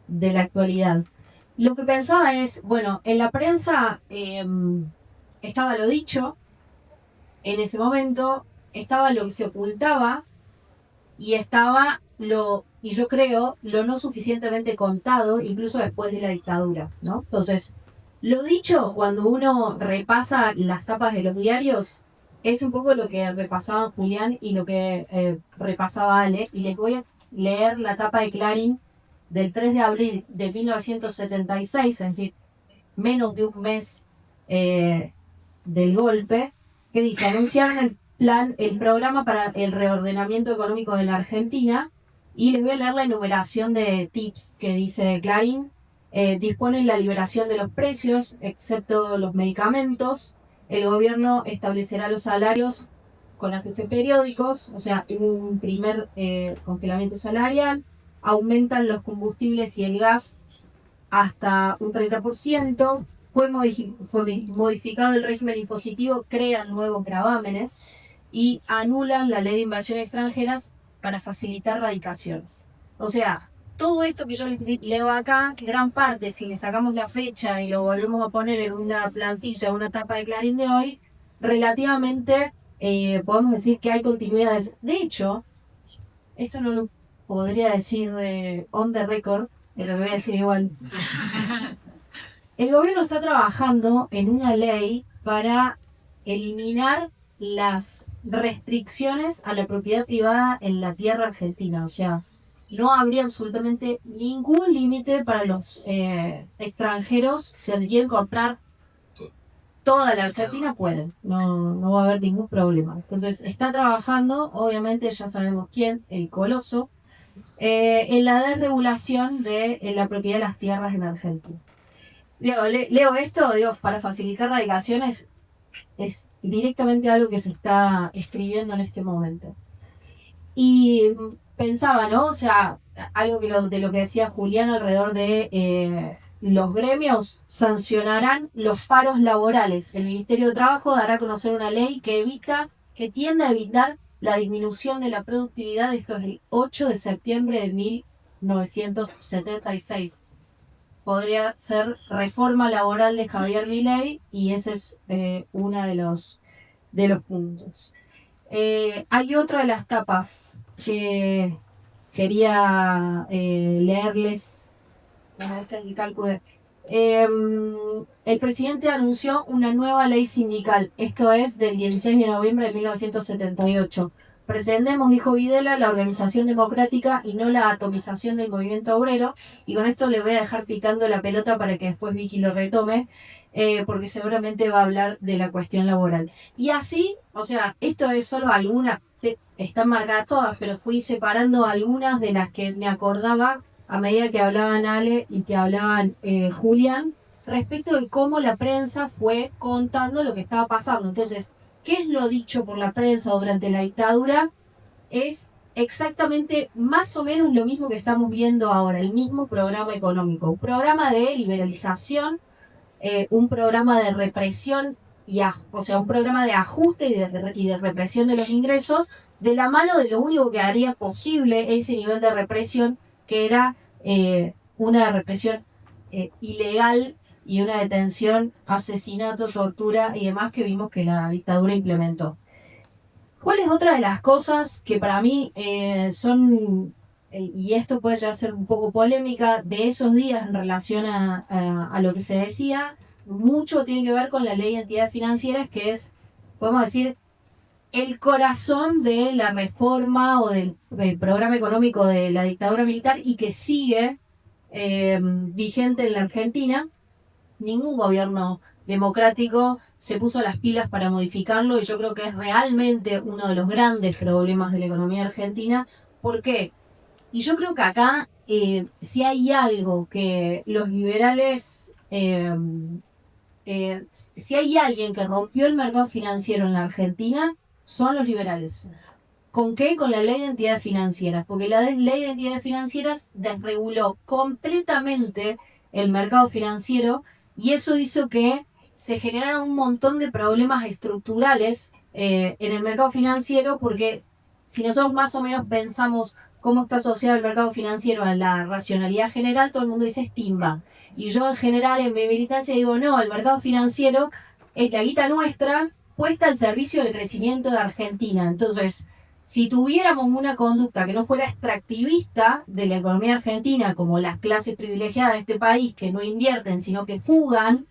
la actualidad. Lo que pensaba es, bueno, en la prensa estaba lo dicho, en ese momento estaba lo que se ocultaba, y estaba y yo creo, lo no suficientemente contado, incluso después de la dictadura, ¿no? Entonces, lo dicho, cuando uno repasa las tapas de los diarios, es un poco lo que repasaba Julián y lo que repasaba Ale, y les voy a leer la tapa de Clarín del 3 de abril de 1976, es decir, menos de un mes del golpe, que dice: anunciaron el programa para el reordenamiento económico de la Argentina, y les voy a leer la enumeración de tips que dice Clarín. Disponen la liberación de los precios, excepto los medicamentos. El gobierno establecerá los salarios con ajustes periódicos, o sea, un primer congelamiento salarial. Aumentan los combustibles y el gas hasta un 30%. Fue modificado el régimen impositivo, crean nuevos gravámenes y anulan la ley de inversiones extranjeras para facilitar radicaciones. O sea, todo esto que yo les leo acá, gran parte, si le sacamos la fecha y lo volvemos a poner en una plantilla, una tapa de Clarín de hoy, relativamente podemos decir que hay continuidades. De hecho, esto no lo podría decir on the record, pero lo voy a decir igual. El gobierno está trabajando en una ley para eliminar las restricciones a la propiedad privada en la tierra argentina. O sea, no habría absolutamente ningún límite para los extranjeros si quieren comprar toda la Argentina puede, no va a haber ningún problema. Entonces está trabajando, obviamente ya sabemos quién, el Coloso, en la desregulación de la propiedad de las tierras en Argentina. Leo esto, para facilitar radicaciones, es directamente algo que se está escribiendo en este momento. Y pensaba, ¿no? O sea, algo de lo que decía Julián alrededor de los gremios sancionarán los paros laborales. El Ministerio de Trabajo dará a conocer una ley que tiende a evitar la disminución de la productividad. Esto es el 8 de septiembre de 1976. Podría ser reforma laboral de Javier Milei y ese es uno de los puntos. Hay otra de las tapas que quería leerles. El presidente anunció una nueva ley sindical. Esto es del 16 de noviembre de 1978. Pretendemos, dijo Videla, la organización democrática y no la atomización del movimiento obrero. Y con esto le voy a dejar picando la pelota para que después Vicky lo retome, porque seguramente va a hablar de la cuestión laboral. Y así, o sea, esto es solo algunas, están marcadas todas, pero fui separando algunas de las que me acordaba a medida que hablaban Ale y que hablaban Julián, respecto de cómo la prensa fue contando lo que estaba pasando. Entonces, ¿qué es lo dicho por la prensa durante la dictadura? Es exactamente más o menos lo mismo que estamos viendo ahora, el mismo programa económico, un programa de liberalización, un programa de represión, o sea, un programa de ajuste y de represión de los ingresos, de la mano de lo único que haría posible ese nivel de represión, que era una represión ilegal y una detención, asesinato, tortura y demás que vimos que la dictadura implementó. ¿Cuál es otra de las cosas que para mí son, y esto puede llegar a ser un poco polémica, de esos días en relación a lo que se decía? Mucho tiene que ver con la ley de entidades financieras, que es, podemos decir, el corazón de la reforma o del programa económico de la dictadura militar y que sigue vigente en la Argentina. Ningún gobierno democrático se puso las pilas para modificarlo y yo creo que es realmente uno de los grandes problemas de la economía argentina. ¿Por qué? Y yo creo que acá, si hay algo que los liberales, si hay alguien que rompió el mercado financiero en la Argentina, son los liberales. ¿Con qué? Con la ley de entidades financieras, porque la ley de entidades financieras desreguló completamente el mercado financiero y eso hizo que se generaran un montón de problemas estructurales en el mercado financiero, porque si nosotros más o menos pensamos cómo está asociado el mercado financiero a la racionalidad general, todo el mundo dice es timba. Y yo en general en mi militancia digo, no, el mercado financiero es la guita nuestra puesta al servicio del crecimiento de Argentina. Entonces, si tuviéramos una conducta que no fuera extractivista de la economía argentina, como las clases privilegiadas de este país que no invierten, sino que fugan,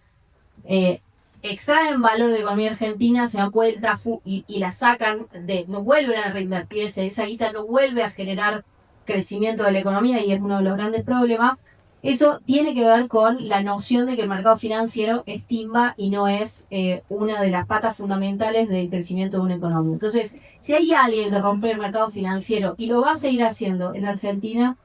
extraen valor de la economía argentina, se dan cuenta y la sacan, no vuelven a reinvertirse, esa guita no vuelve a generar crecimiento de la economía y es uno de los grandes problemas. Eso tiene que ver con la noción de que el mercado financiero es timba y no es una de las patas fundamentales del crecimiento de una economía. Entonces, si hay alguien que rompe el mercado financiero y lo va a seguir haciendo en Argentina,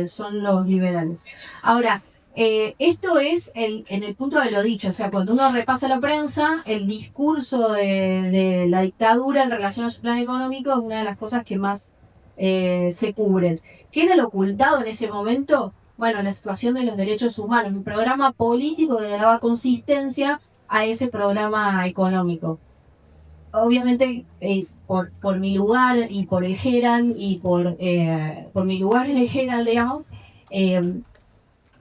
son los liberales. Ahora, esto es en el punto de lo dicho, o sea, cuando uno repasa la prensa, el discurso de la dictadura en relación a su plan económico es una de las cosas que más se cubren. ¿Qué era lo ocultado en ese momento? Bueno, la situación de los derechos humanos, un programa político que daba consistencia a ese programa económico. Obviamente, por mi lugar y por el Herald y por mi lugar en el Herald, digamos,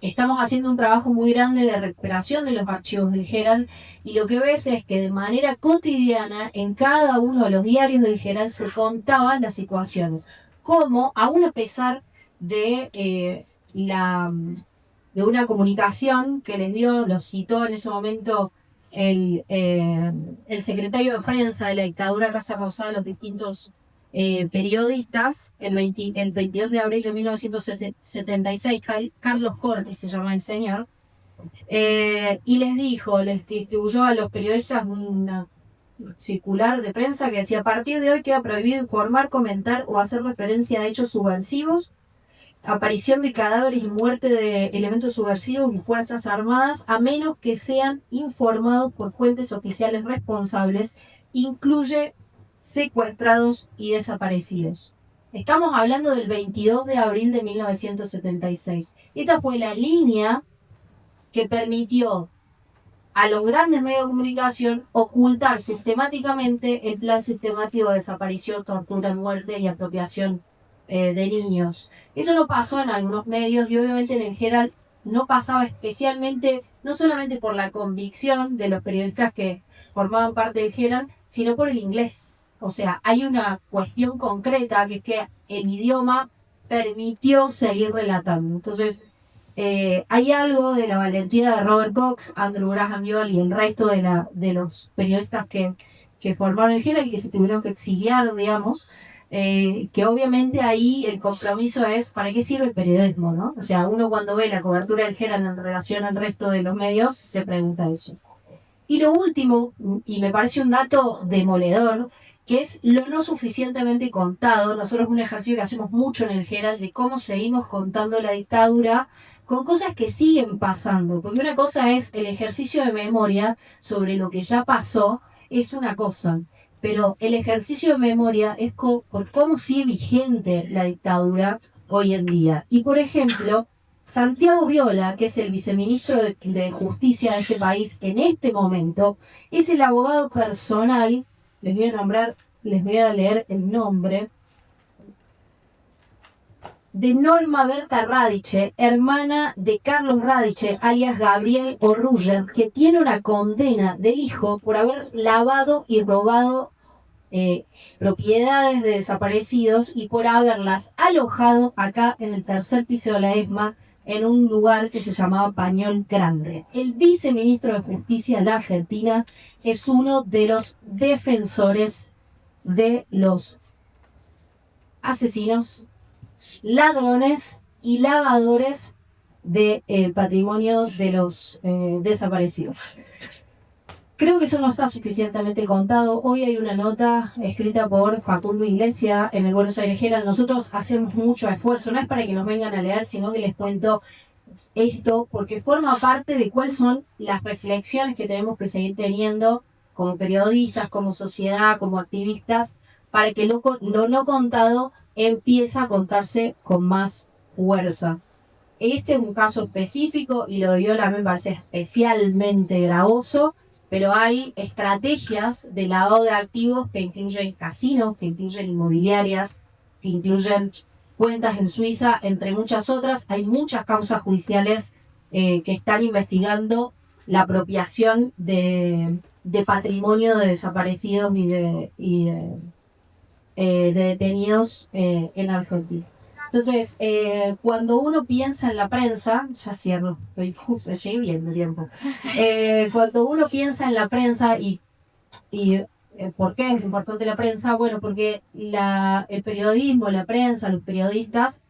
estamos haciendo un trabajo muy grande de recuperación de los archivos del Herald y lo que ves es que de manera cotidiana en cada uno de los diarios del Herald se contaban las situaciones, como aún a pesar de una comunicación que les dio, lo citó en ese momento el secretario de prensa de la dictadura Casa Rosada, los distintos periodistas, el 22 de abril de 1976, Carlos Cortes se llama el señor, Y les distribuyó a los periodistas una circular de prensa que decía: a partir de hoy queda prohibido informar, comentar o hacer referencia a hechos subversivos, aparición de cadáveres y muerte de elementos subversivos y fuerzas armadas, a menos que sean informados por fuentes oficiales responsables, incluye secuestrados y desaparecidos. Estamos hablando del 22 de abril de 1976. Esta fue la línea que permitió a los grandes medios de comunicación ocultar sistemáticamente el plan sistemático de desaparición, tortura, muerte y apropiación de niños. Eso no pasó en algunos medios y obviamente en el Herald no pasaba, especialmente, no solamente por la convicción de los periodistas que formaban parte del Herald, sino por el inglés. O sea, hay una cuestión concreta que es que el idioma permitió seguir relatando. Entonces, hay algo de la valentía de Robert Cox, Andrew Graham Yoll y el resto de los periodistas que formaron el Herald y que se tuvieron que exiliar, digamos, que obviamente ahí el compromiso es ¿para qué sirve el periodismo, no? O sea, uno cuando ve la cobertura del Herald en relación al resto de los medios se pregunta eso. Y lo último, y me parece un dato demoledor, que es lo no suficientemente contado. Nosotros un ejercicio que hacemos mucho en el Herald de cómo seguimos contando la dictadura con cosas que siguen pasando, porque una cosa es el ejercicio de memoria sobre lo que ya pasó, es una cosa, pero el ejercicio de memoria es por cómo sigue vigente la dictadura hoy en día. Y por ejemplo, Santiago Viola, que es el viceministro de Justicia de este país en este momento, es el abogado personal, les voy a leer el nombre, de Norma Berta Radice, hermana de Carlos Radice, alias Gabriel O'Ruger, que tiene una condena de hijo por haber lavado y robado propiedades de desaparecidos y por haberlas alojado acá en el tercer piso de la ESMA, en un lugar que se llamaba Pañol Grande. El viceministro de Justicia de la Argentina es uno de los defensores de los asesinos, ladrones y lavadores de patrimonio de los desaparecidos. Creo que eso no está suficientemente contado. Hoy hay una nota escrita por Facundo Iglesia en el Buenos Aires Herald. Nosotros hacemos mucho esfuerzo, no es para que nos vengan a leer, sino que les cuento esto porque forma parte de cuáles son las reflexiones que tenemos que seguir teniendo como periodistas, como sociedad, como activistas, para que lo no contado empieza a contarse con más fuerza. Este es un caso específico y lo de Viola me parece especialmente gravoso, pero hay estrategias de lavado de activos que incluyen casinos, que incluyen inmobiliarias, que incluyen cuentas en Suiza, entre muchas otras. Hay muchas causas judiciales que están investigando la apropiación de patrimonio de desaparecidos y de detenidos en Argentina. Entonces, cuando uno piensa en la prensa, ya cierro, estoy justo, llegué bien de tiempo. Cuando uno piensa en la prensa y ¿por qué es importante la prensa? Bueno, porque el periodismo, la prensa, los periodistas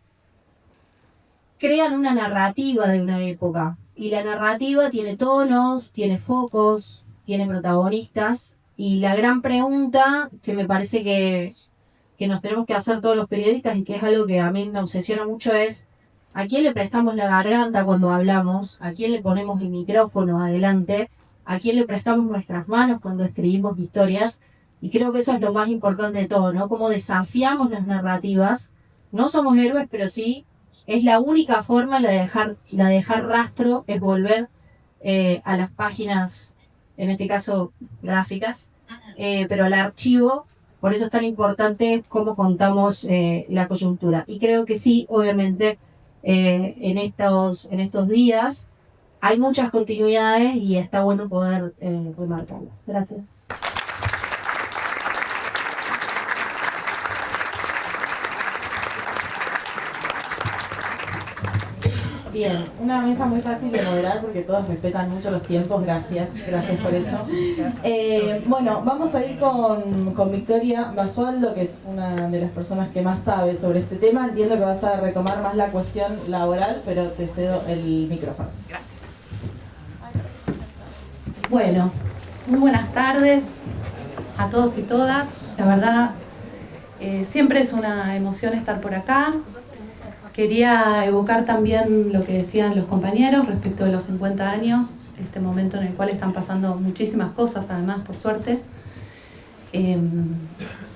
crean una narrativa de una época. Y la narrativa tiene tonos, tiene focos, tiene protagonistas. Y la gran pregunta que me parece que nos tenemos que hacer todos los periodistas y que es algo que a mí me obsesiona mucho es ¿a quién le prestamos la garganta cuando hablamos? ¿A quién le ponemos el micrófono adelante? ¿A quién le prestamos nuestras manos cuando escribimos historias? Y creo que eso es lo más importante de todo, ¿no? Cómo desafiamos las narrativas. No somos héroes, pero sí es la única forma la de dejar rastro, es volver a las páginas, en este caso gráficas, pero al archivo. Por eso es tan importante cómo contamos la coyuntura. Y creo que sí, obviamente, en estos días hay muchas continuidades y está bueno poder remarcarlas. Gracias. Bien, una mesa muy fácil de moderar porque todos respetan mucho los tiempos, gracias por eso. Bueno, vamos a ir con Victoria Basualdo, que es una de las personas que más sabe sobre este tema. Entiendo que vas a retomar más la cuestión laboral, pero te cedo el micrófono. Gracias. Bueno, muy buenas tardes a todos y todas. La verdad, siempre es una emoción estar por acá. Quería evocar también lo que decían los compañeros respecto de los 50 años, este momento en el cual están pasando muchísimas cosas, además, por suerte.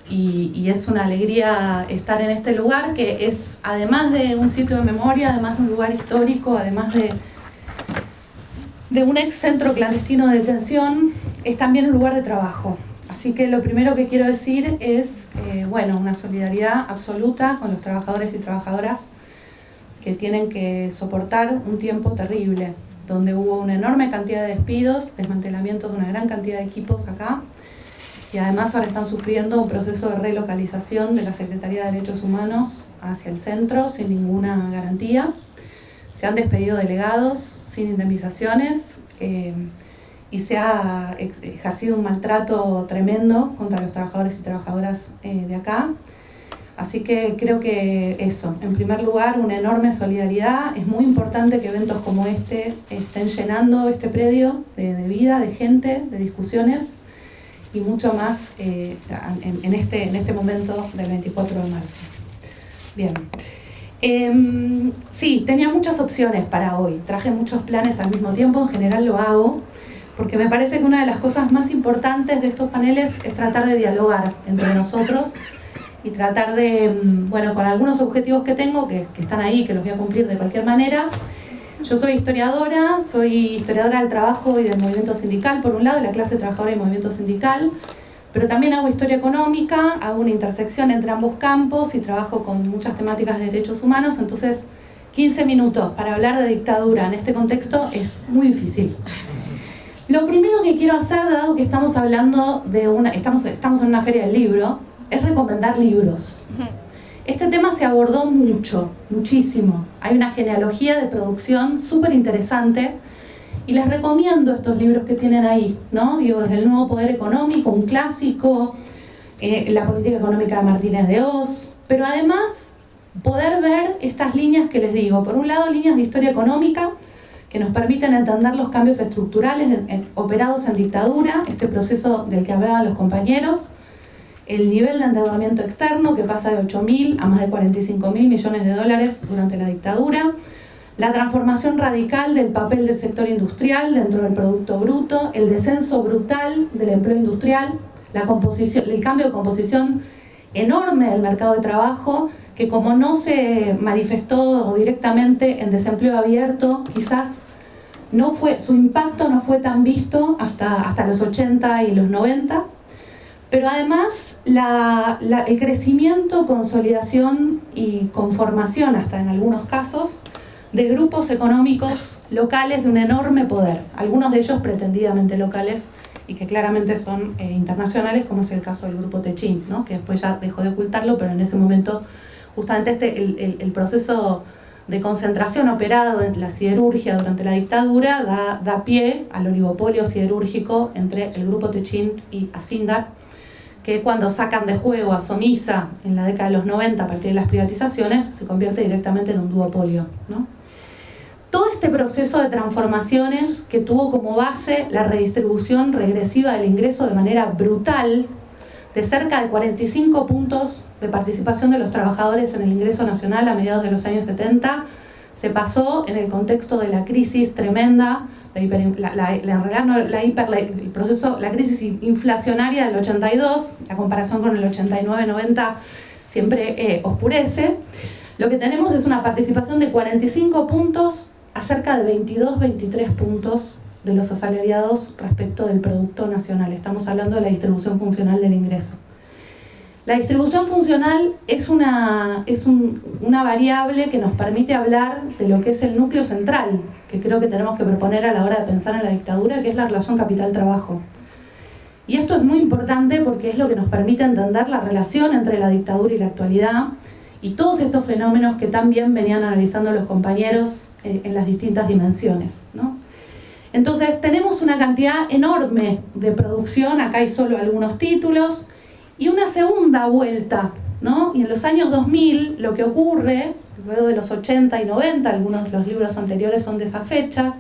Y es una alegría estar en este lugar, que es, además de un sitio de memoria, además de un lugar histórico, además de un ex centro clandestino de detención, es también un lugar de trabajo. Así que lo primero que quiero decir es, una solidaridad absoluta con los trabajadores y trabajadoras que tienen que soportar un tiempo terrible, donde hubo una enorme cantidad de despidos, desmantelamiento de una gran cantidad de equipos acá, y además ahora están sufriendo un proceso de relocalización de la Secretaría de Derechos Humanos hacia el centro sin ninguna garantía. Se han despedido delegados sin indemnizaciones y se ha ejercido un maltrato tremendo contra los trabajadores y trabajadoras de acá. Así que creo que eso, en primer lugar, una enorme solidaridad. Es muy importante que eventos como este estén llenando este predio de vida, de gente, de discusiones y mucho más en este momento del 24 de marzo. Bien. Sí, tenía muchas opciones para hoy. Traje muchos planes al mismo tiempo, en general lo hago, porque me parece que una de las cosas más importantes de estos paneles es tratar de dialogar entre nosotros y tratar de, con algunos objetivos que tengo, que están ahí, que los voy a cumplir de cualquier manera. Yo soy historiadora del trabajo y del movimiento sindical, por un lado, de la clase trabajadora y movimiento sindical, pero también hago historia económica, hago una intersección entre ambos campos y trabajo con muchas temáticas de derechos humanos, entonces 15 minutos para hablar de dictadura en este contexto es muy difícil. Lo primero que quiero hacer, dado que estamos hablando de estamos en una feria del libro, es recomendar libros. Este tema se abordó muchísimo. Hay una genealogía de producción súper interesante y les recomiendo estos libros que tienen ahí, ¿no? Digo, desde El Nuevo Poder Económico, un clásico, La Política Económica de Martínez de Hoz, pero además poder ver estas líneas que les digo. Por un lado, líneas de historia económica que nos permiten entender los cambios estructurales operados en dictadura, este proceso del que hablaban los compañeros, el nivel de endeudamiento externo que pasa de 8.000 a más de 45.000 millones de dólares durante la dictadura, la transformación radical del papel del sector industrial dentro del Producto Bruto, el descenso brutal del empleo industrial, el cambio de composición enorme del mercado de trabajo, que como no se manifestó directamente en desempleo abierto, quizás su impacto no fue tan visto hasta los 80 y los 90, pero además el crecimiento, consolidación y conformación, hasta en algunos casos, de grupos económicos locales de un enorme poder, algunos de ellos pretendidamente locales y que claramente son internacionales, como es el caso del Grupo Techint, ¿no? Que después ya dejó de ocultarlo, pero en ese momento justamente el proceso de concentración operado en la siderurgia durante la dictadura da pie al oligopolio siderúrgico entre el Grupo Techint y Asindac, que cuando sacan de juego a Somisa en la década de los 90 a partir de las privatizaciones, se convierte directamente en un duopolio, ¿no? Todo este proceso de transformaciones que tuvo como base la redistribución regresiva del ingreso de manera brutal, de cerca de 45 puntos de participación de los trabajadores en el ingreso nacional a mediados de los años 70, se pasó en el contexto de la crisis tremenda, la crisis inflacionaria del 82, la comparación con el 89-90 siempre oscurece. Lo que tenemos es una participación de 45 puntos a cerca de 22-23 puntos de los asalariados respecto del Producto Nacional. Estamos hablando de la distribución funcional del ingreso. La distribución funcional es una variable que nos permite hablar de lo que es el núcleo central, que creo que tenemos que proponer a la hora de pensar en la dictadura, que es la relación capital-trabajo. Y esto es muy importante porque es lo que nos permite entender la relación entre la dictadura y la actualidad y todos estos fenómenos que también venían analizando los compañeros en las distintas dimensiones, ¿no? Entonces tenemos una cantidad enorme de producción, acá hay solo algunos títulos, y una segunda vuelta, ¿no? Y en los años 2000 lo que ocurre, luego de los 80 y 90, algunos de los libros anteriores son de esas fechas,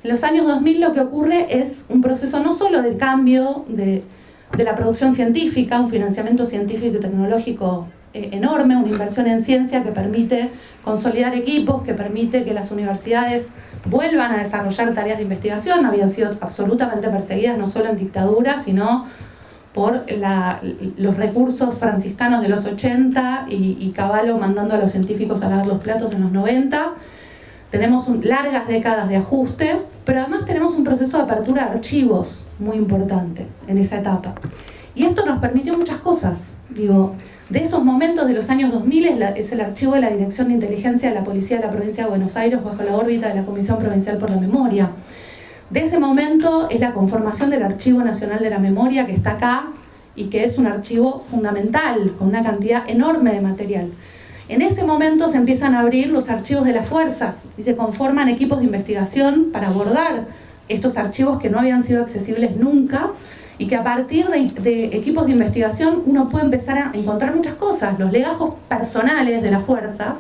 En los años 2000 lo que ocurre es un proceso no solo de cambio de la producción científica, un financiamiento científico y tecnológico enorme, una inversión en ciencia que permite consolidar equipos, que permite que las universidades vuelvan a desarrollar tareas de investigación. Habían sido absolutamente perseguidas no solo en dictadura, sino por los recursos franciscanos de los 80 y Cavallo mandando a los científicos a lavar los platos en los 90. Tenemos largas décadas de ajuste, pero además tenemos un proceso de apertura de archivos muy importante en esa etapa. Y esto nos permitió muchas cosas. Digo, de esos momentos de los años 2000 es el archivo de la Dirección de Inteligencia de la Policía de la Provincia de Buenos Aires bajo la órbita de la Comisión Provincial por la Memoria. De ese momento es la conformación del Archivo Nacional de la Memoria, que está acá y que es un archivo fundamental, con una cantidad enorme de material. En ese momento se empiezan a abrir los archivos de las fuerzas y se conforman equipos de investigación para abordar estos archivos que no habían sido accesibles nunca, y que a partir de equipos de investigación uno puede empezar a encontrar muchas cosas. Los legajos personales de las fuerzas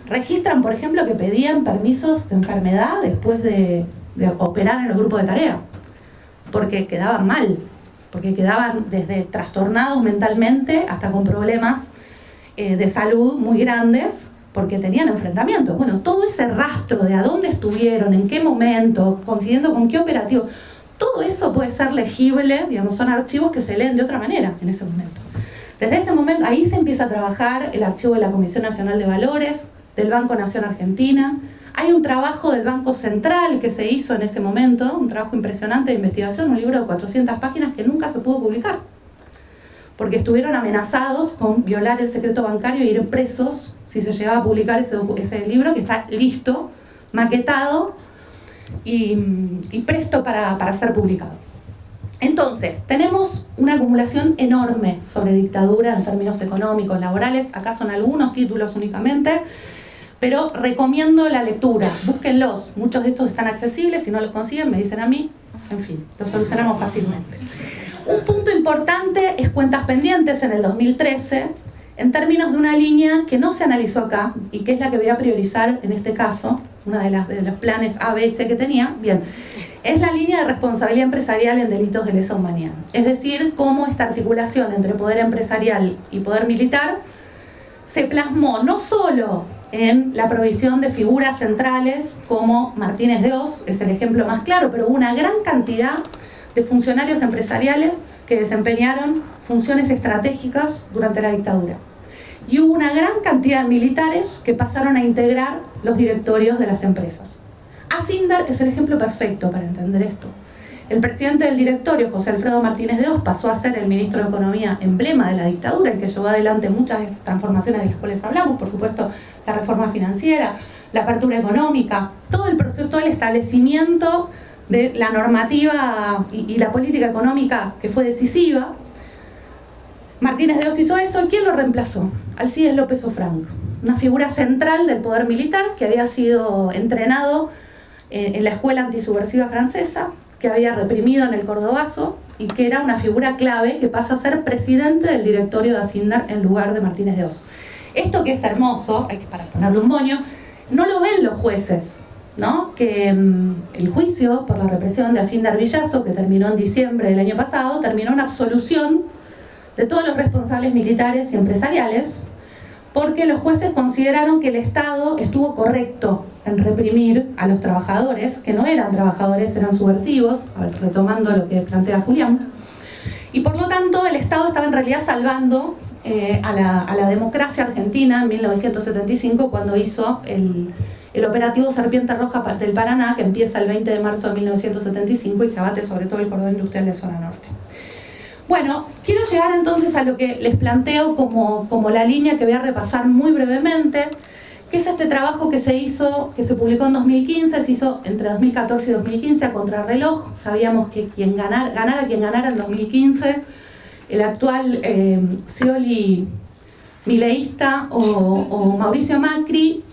registran, por ejemplo, que pedían permisos de enfermedad después de operar en los grupos de tarea, porque quedaban mal, porque quedaban desde trastornados mentalmente hasta con problemas de salud muy grandes, porque tenían enfrentamientos. Bueno, todo ese rastro de a dónde estuvieron, en qué momento, coincidiendo con qué operativo, todo eso puede ser legible, digamos, son archivos que se leen de otra manera en ese momento. Desde ese momento, ahí se empieza a trabajar el archivo de la Comisión Nacional de Valores, del Banco Nación Argentina. Hay un trabajo del Banco Central que se hizo en ese momento, un trabajo impresionante de investigación, un libro de 400 páginas que nunca se pudo publicar, porque estuvieron amenazados con violar el secreto bancario e ir presos si se llegaba a publicar ese libro, que está listo, maquetado y presto para ser publicado. Entonces, tenemos una acumulación enorme sobre dictadura en términos económicos, laborales. Acá son algunos títulos únicamente, pero recomiendo la lectura, búsquenlos. Muchos de estos están accesibles, si no los consiguen me dicen a mí, en fin, los solucionamos fácilmente. Un punto importante es cuentas pendientes en el 2013, en términos de una línea que no se analizó acá y que es la que voy a priorizar en este caso, una de los planes A, B y C que tenía. Bien, es la línea de responsabilidad empresarial en delitos de lesa humanidad. Es decir, cómo esta articulación entre poder empresarial y poder militar se plasmó no solo en la provisión de figuras centrales como Martínez de Oz, es el ejemplo más claro, pero una gran cantidad de funcionarios empresariales que desempeñaron funciones estratégicas durante la dictadura. Y hubo una gran cantidad de militares que pasaron a integrar los directorios de las empresas. Asindar es el ejemplo perfecto para entender esto. El presidente del directorio, José Alfredo Martínez de Oz, pasó a ser el ministro de Economía emblema de la dictadura, el que llevó adelante muchas de estas transformaciones de las cuales hablamos, por supuesto, la reforma financiera, la apertura económica, todo el proceso, todo el establecimiento de la normativa y la política económica que fue decisiva. Martínez de Oz hizo eso. ¿Quién lo reemplazó? Alcides López Ofranc, una figura central del poder militar que había sido entrenado en la escuela antisubversiva francesa, que había reprimido en el Cordobazo y que era una figura clave que pasa a ser presidente del directorio de Asindar en lugar de Martínez de Oz. Esto que es hermoso, para ponerle un moño, no lo ven los jueces, ¿no? Que el juicio por la represión de Asindar Villazo, que terminó en diciembre del año pasado, terminó en absolución de todos los responsables militares y empresariales, porque los jueces consideraron que el Estado estuvo correcto en reprimir a los trabajadores, que no eran trabajadores, eran subversivos, retomando lo que plantea Julián, y por lo tanto el Estado estaba en realidad salvando a la democracia argentina en 1975, cuando hizo el operativo Serpiente Roja del Paraná, que empieza el 20 de marzo de 1975 y se abate sobre todo el cordón industrial de zona norte. Bueno, quiero llegar entonces a lo que les planteo como la línea que voy a repasar muy brevemente, que es este trabajo que se hizo, que se publicó en 2015, se hizo entre 2014 y 2015 a contrarreloj. Sabíamos que quien ganara quien ganara en 2015, el actual Scioli mileísta o Mauricio Macri,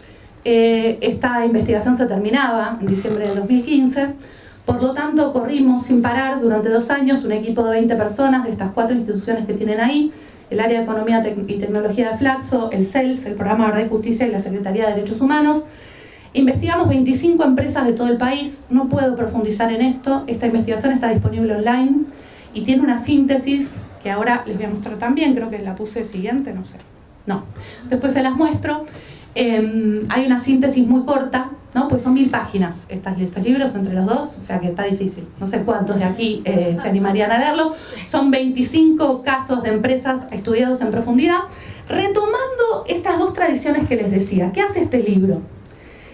esta investigación se terminaba en diciembre del 2015. Por lo tanto, corrimos sin parar durante 2 años un equipo de 20 personas de estas 4 instituciones que tienen ahí: el área de Economía y Tecnología de Flaxo, el CELS, el Programa de Verdad y Justicia, y la Secretaría de Derechos Humanos, Investigamos 25 empresas de todo el país, no puedo profundizar en esto, esta investigación está disponible online y tiene una síntesis que ahora les voy a mostrar también, creo que la puse siguiente, no sé. No, después se las muestro. Hay una síntesis muy corta, ¿no? Pues son 1000 páginas estos libros entre los dos, o sea que está difícil. No sé cuántos de aquí se animarían a leerlo. Son 25 casos de empresas estudiados en profundidad, retomando estas dos tradiciones que les decía. ¿Qué hace este libro?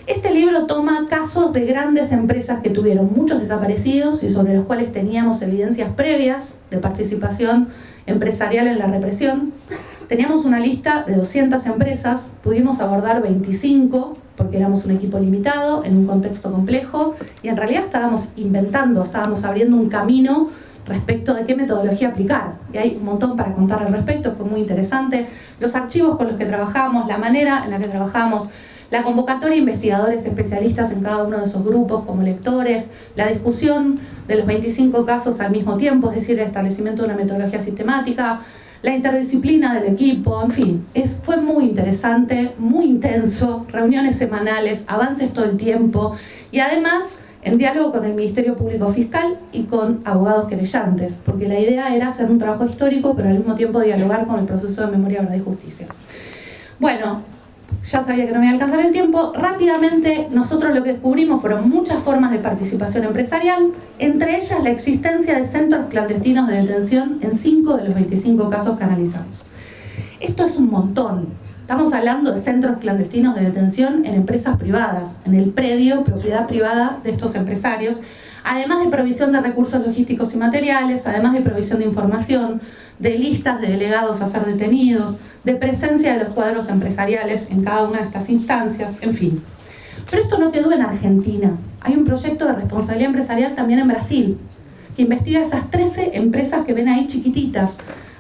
Este libro toma casos de grandes empresas que tuvieron muchos desaparecidos y sobre los cuales teníamos evidencias previas de participación empresarial en la represión. Teníamos una lista de 200 empresas, pudimos abordar 25 porque éramos un equipo limitado, en un contexto complejo, y en realidad estábamos inventando, estábamos abriendo un camino respecto de qué metodología aplicar. Y hay un montón para contar al respecto, fue muy interesante. Los archivos con los que trabajamos, la manera en la que trabajamos, la convocatoria de investigadores especialistas en cada uno de esos grupos como lectores, la discusión de los 25 casos al mismo tiempo, es decir, el establecimiento de una metodología sistemática, la interdisciplina del equipo, en fin, fue muy interesante, muy intenso, reuniones semanales, avances todo el tiempo y además en diálogo con el Ministerio Público Fiscal y con abogados querellantes, porque la idea era hacer un trabajo histórico pero al mismo tiempo dialogar con el proceso de memoria, verdad y justicia. Bueno, ya sabía que no me iba a alcanzar el tiempo. Rápidamente, nosotros lo que descubrimos fueron muchas formas de participación empresarial, entre ellas la existencia de centros clandestinos de detención en 5 de los 25 casos que analizamos. Esto es un montón. Estamos hablando de centros clandestinos de detención en empresas privadas, en el predio, propiedad privada de estos empresarios, además de provisión de recursos logísticos y materiales, además de provisión de información, de listas de delegados a ser detenidos, de presencia de los cuadros empresariales en cada una de estas instancias, en fin. Pero esto no quedó en Argentina. Hay un proyecto de responsabilidad empresarial también en Brasil, que investiga esas 13 empresas que ven ahí chiquititas.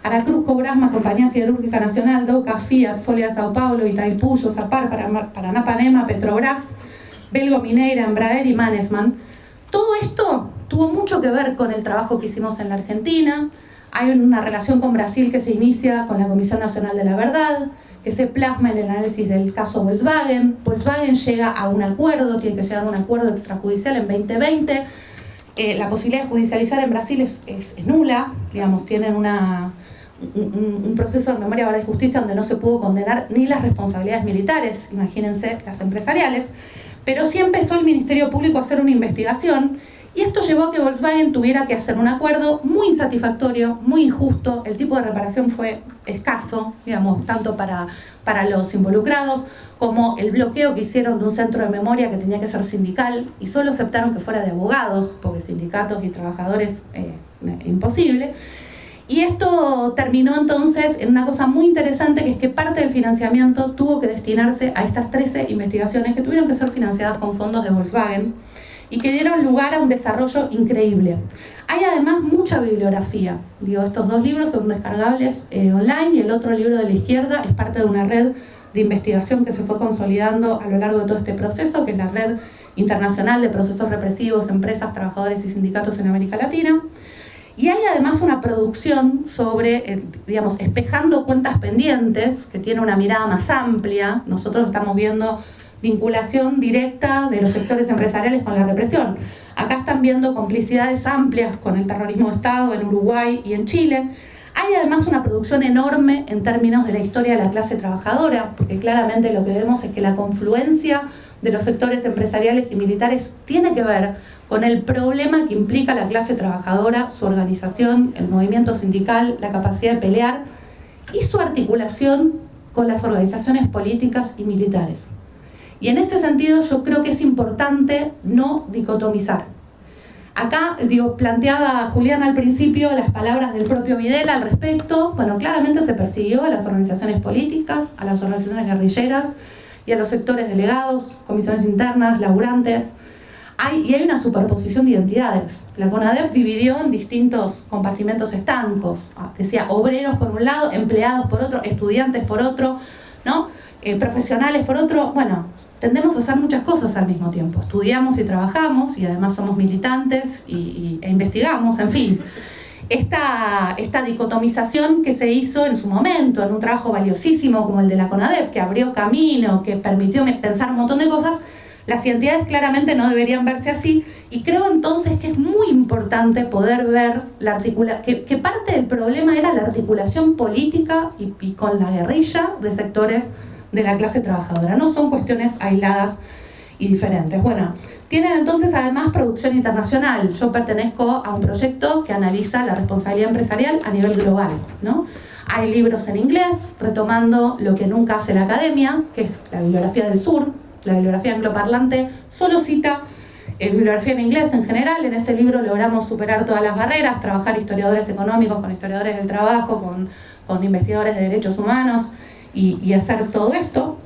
Aracruz, Cobrasma, Compañía Siderúrgica Nacional, Doca, Fiat, Folia de Sao Paulo, Itaipu, Zapar, Paraná, Panema, Petrobras, Belgo Mineira, Embraer y Mannesmann. Todo esto tuvo mucho que ver con el trabajo que hicimos en la Argentina. Hay una relación con Brasil que se inicia con la Comisión Nacional de la Verdad, que se plasma en el análisis del caso Volkswagen. Volkswagen llega a un acuerdo, tiene que llegar a un acuerdo extrajudicial en 2020. La posibilidad de judicializar en Brasil es nula, digamos, tienen un proceso de memoria, verdad y justicia donde no se pudo condenar ni las responsabilidades militares, imagínense las empresariales, pero sí empezó el Ministerio Público a hacer una investigación. Y esto llevó a que Volkswagen tuviera que hacer un acuerdo muy insatisfactorio, muy injusto. El tipo de reparación fue escaso, digamos, tanto para los involucrados como el bloqueo que hicieron de un centro de memoria que tenía que ser sindical y solo aceptaron que fuera de abogados, porque sindicatos y trabajadores, imposible. Y esto terminó entonces en una cosa muy interesante, que es que parte del financiamiento tuvo que destinarse a estas 13 investigaciones que tuvieron que ser financiadas con fondos de Volkswagen y que dieron lugar a un desarrollo increíble. Hay además mucha bibliografía. Estos 2 libros son descargables online y el otro libro de la izquierda es parte de una red de investigación que se fue consolidando a lo largo de todo este proceso, que es la Red Internacional de Procesos Represivos, Empresas, Trabajadores y Sindicatos en América Latina. Y hay además una producción sobre, espejando cuentas pendientes, que tiene una mirada más amplia. Nosotros estamos viendo vinculación directa de los sectores empresariales con la represión. Acá están viendo complicidades amplias con el terrorismo de Estado en Uruguay y en Chile. Hay además una producción enorme en términos de la historia de la clase trabajadora, porque claramente lo que vemos es que la confluencia de los sectores empresariales y militares tiene que ver con el problema que implica la clase trabajadora, su organización, el movimiento sindical, la capacidad de pelear y su articulación con las organizaciones políticas y militares. Y en este sentido yo creo que es importante no dicotomizar. Acá, planteaba Juliana al principio las palabras del propio Videla al respecto. Bueno, claramente se persiguió a las organizaciones políticas, a las organizaciones guerrilleras y a los sectores delegados, comisiones internas, laburantes. Y hay una superposición de identidades. La CONADEP dividió en distintos compartimentos estancos. Decía obreros por un lado, empleados por otro, estudiantes por otro, ¿no? Profesionales por otro. Bueno, tendemos a hacer muchas cosas al mismo tiempo. Estudiamos y trabajamos y además somos militantes e investigamos, en fin. Esta dicotomización que se hizo en su momento, en un trabajo valiosísimo como el de la CONADEP, que abrió camino, que permitió pensar un montón de cosas, Las identidades claramente no deberían verse así, y creo entonces que es muy importante poder ver que parte del problema era la articulación política y con la guerrilla de sectores de la clase trabajadora. No son cuestiones aisladas y diferentes. Bueno, tienen entonces además producción internacional. Yo pertenezco a un proyecto que analiza la responsabilidad empresarial a nivel global, ¿no? Hay libros en inglés, retomando lo que nunca hace la academia, que es la bibliografía del sur. La bibliografía angloparlante solo cita bibliografía en inglés en general. En este libro logramos superar todas las barreras, trabajar historiadores económicos con historiadores del trabajo, con investigadores de derechos humanos y hacer todo esto.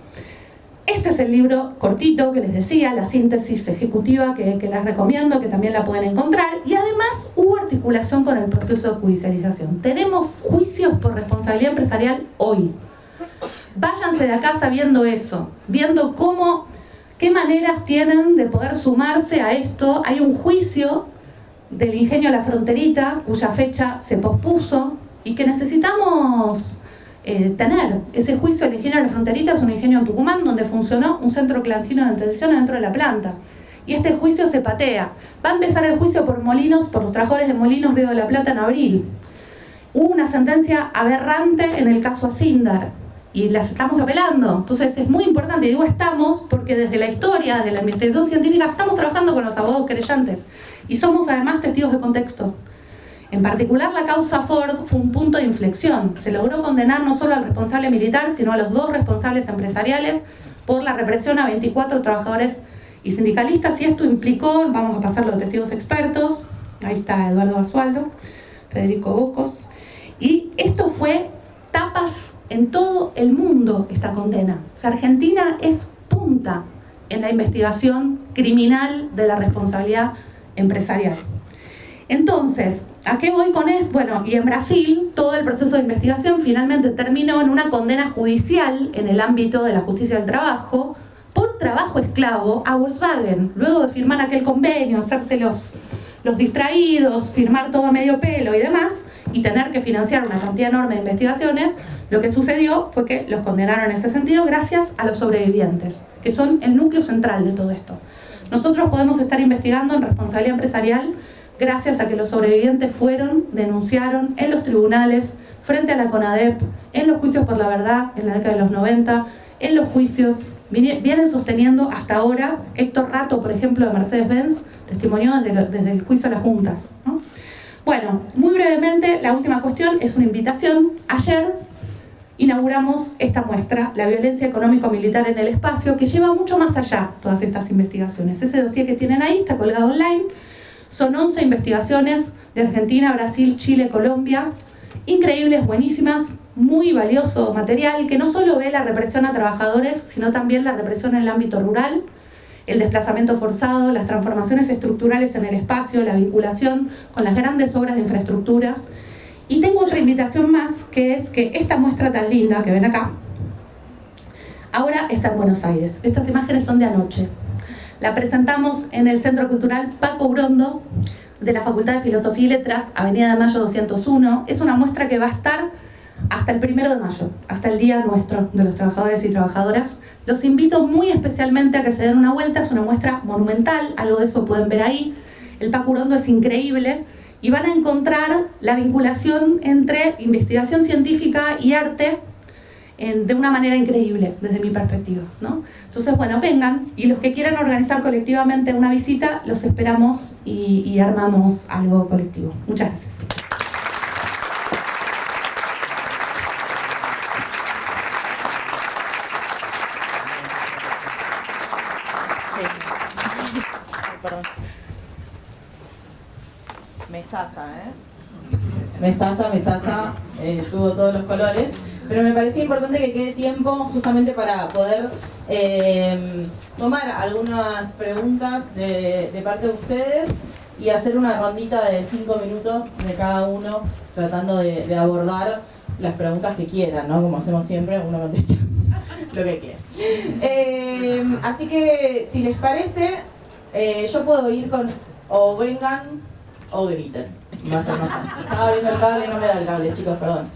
Este es el libro cortito que les decía, la síntesis ejecutiva que les recomiendo, que también la pueden encontrar. Y además hubo articulación con el proceso de judicialización. Tenemos juicios por responsabilidad empresarial hoy. Váyanse de acá sabiendo eso, viendo qué maneras tienen de poder sumarse a esto. Hay un juicio del ingenio La Fronterita, cuya fecha se pospuso, y que necesitamos tener. Ese juicio del ingenio La Fronterita es un ingenio en Tucumán donde funcionó un centro clandestino de detención dentro de la planta. Y este juicio se patea. Va a empezar el juicio por los trabajadores de Molinos Río de la Plata en abril. Hubo una sentencia aberrante en el caso Asindar, y las estamos apelando. Entonces es muy importante, y digo estamos porque desde la historia, de la investigación científica, estamos trabajando con los abogados querellantes y somos además testigos de contexto. En particular, la causa Ford fue un punto de inflexión. Se logró condenar no solo al responsable militar, sino a los 2 responsables empresariales por la represión a 24 trabajadores y sindicalistas, y esto implicó, vamos a pasarlo a testigos expertos, ahí está Eduardo Basualdo, Federico Bocos, y esto fue tapas en todo el mundo, esta condena. O sea, Argentina es punta en la investigación criminal de la responsabilidad empresarial. Entonces, ¿a qué voy con esto? Bueno, y en Brasil todo el proceso de investigación finalmente terminó en una condena judicial en el ámbito de la justicia del trabajo por trabajo esclavo a Volkswagen, luego de firmar aquel convenio, hacerse los distraídos, firmar todo a medio pelo y demás, y tener que financiar una cantidad enorme de investigaciones. Lo que sucedió fue que los condenaron en ese sentido gracias a los sobrevivientes, que son el núcleo central de todo esto. Nosotros podemos estar investigando en responsabilidad empresarial gracias a que los sobrevivientes denunciaron en los tribunales, frente a la CONADEP, en los juicios por la verdad en la década de los 90, en los juicios, vienen sosteniendo hasta ahora. Héctor Rato, por ejemplo, de Mercedes-Benz, testimonió desde el juicio a las juntas, ¿no? Bueno, muy brevemente, la última cuestión es una invitación. Ayer inauguramos esta muestra, La violencia económico-militar en el espacio, que lleva mucho más allá todas estas investigaciones. Ese dossier que tienen ahí está colgado online. Son 11 investigaciones de Argentina, Brasil, Chile, Colombia, increíbles, buenísimas, muy valioso material que no solo ve la represión a trabajadores, sino también la represión en el ámbito rural, el desplazamiento forzado, las transformaciones estructurales en el espacio, la vinculación con las grandes obras de infraestructura. Y tengo otra invitación más, que es que esta muestra tan linda que ven acá, ahora está en Buenos Aires. Estas imágenes son de anoche. La presentamos en el Centro Cultural Paco Urondo, de la Facultad de Filosofía y Letras, Avenida de Mayo 201. Es una muestra que va a estar hasta el 1 de mayo, hasta el día nuestro de los trabajadores y trabajadoras. Los invito muy especialmente a que se den una vuelta. Es una muestra monumental, algo de eso pueden ver ahí. El Paco Urondo es increíble y van a encontrar la vinculación entre investigación científica y arte de una manera increíble, desde mi perspectiva, ¿no? Entonces, bueno, vengan, y los que quieran organizar colectivamente una visita, los esperamos y armamos algo colectivo. Muchas gracias. Perdón. Mesaza, Mesaza, tuvo todos los colores, pero me parecía importante que quede tiempo justamente para poder tomar algunas preguntas de parte de ustedes y hacer una rondita de 5 minutos de cada uno, tratando de abordar las preguntas que quieran, ¿no? Como hacemos siempre, uno contesta lo que quiera. Así que, si les parece, yo puedo ir con o vengan o griten. Va a ser más fácil. Estaba viendo el cable y no me da el cable, chicos, perdón.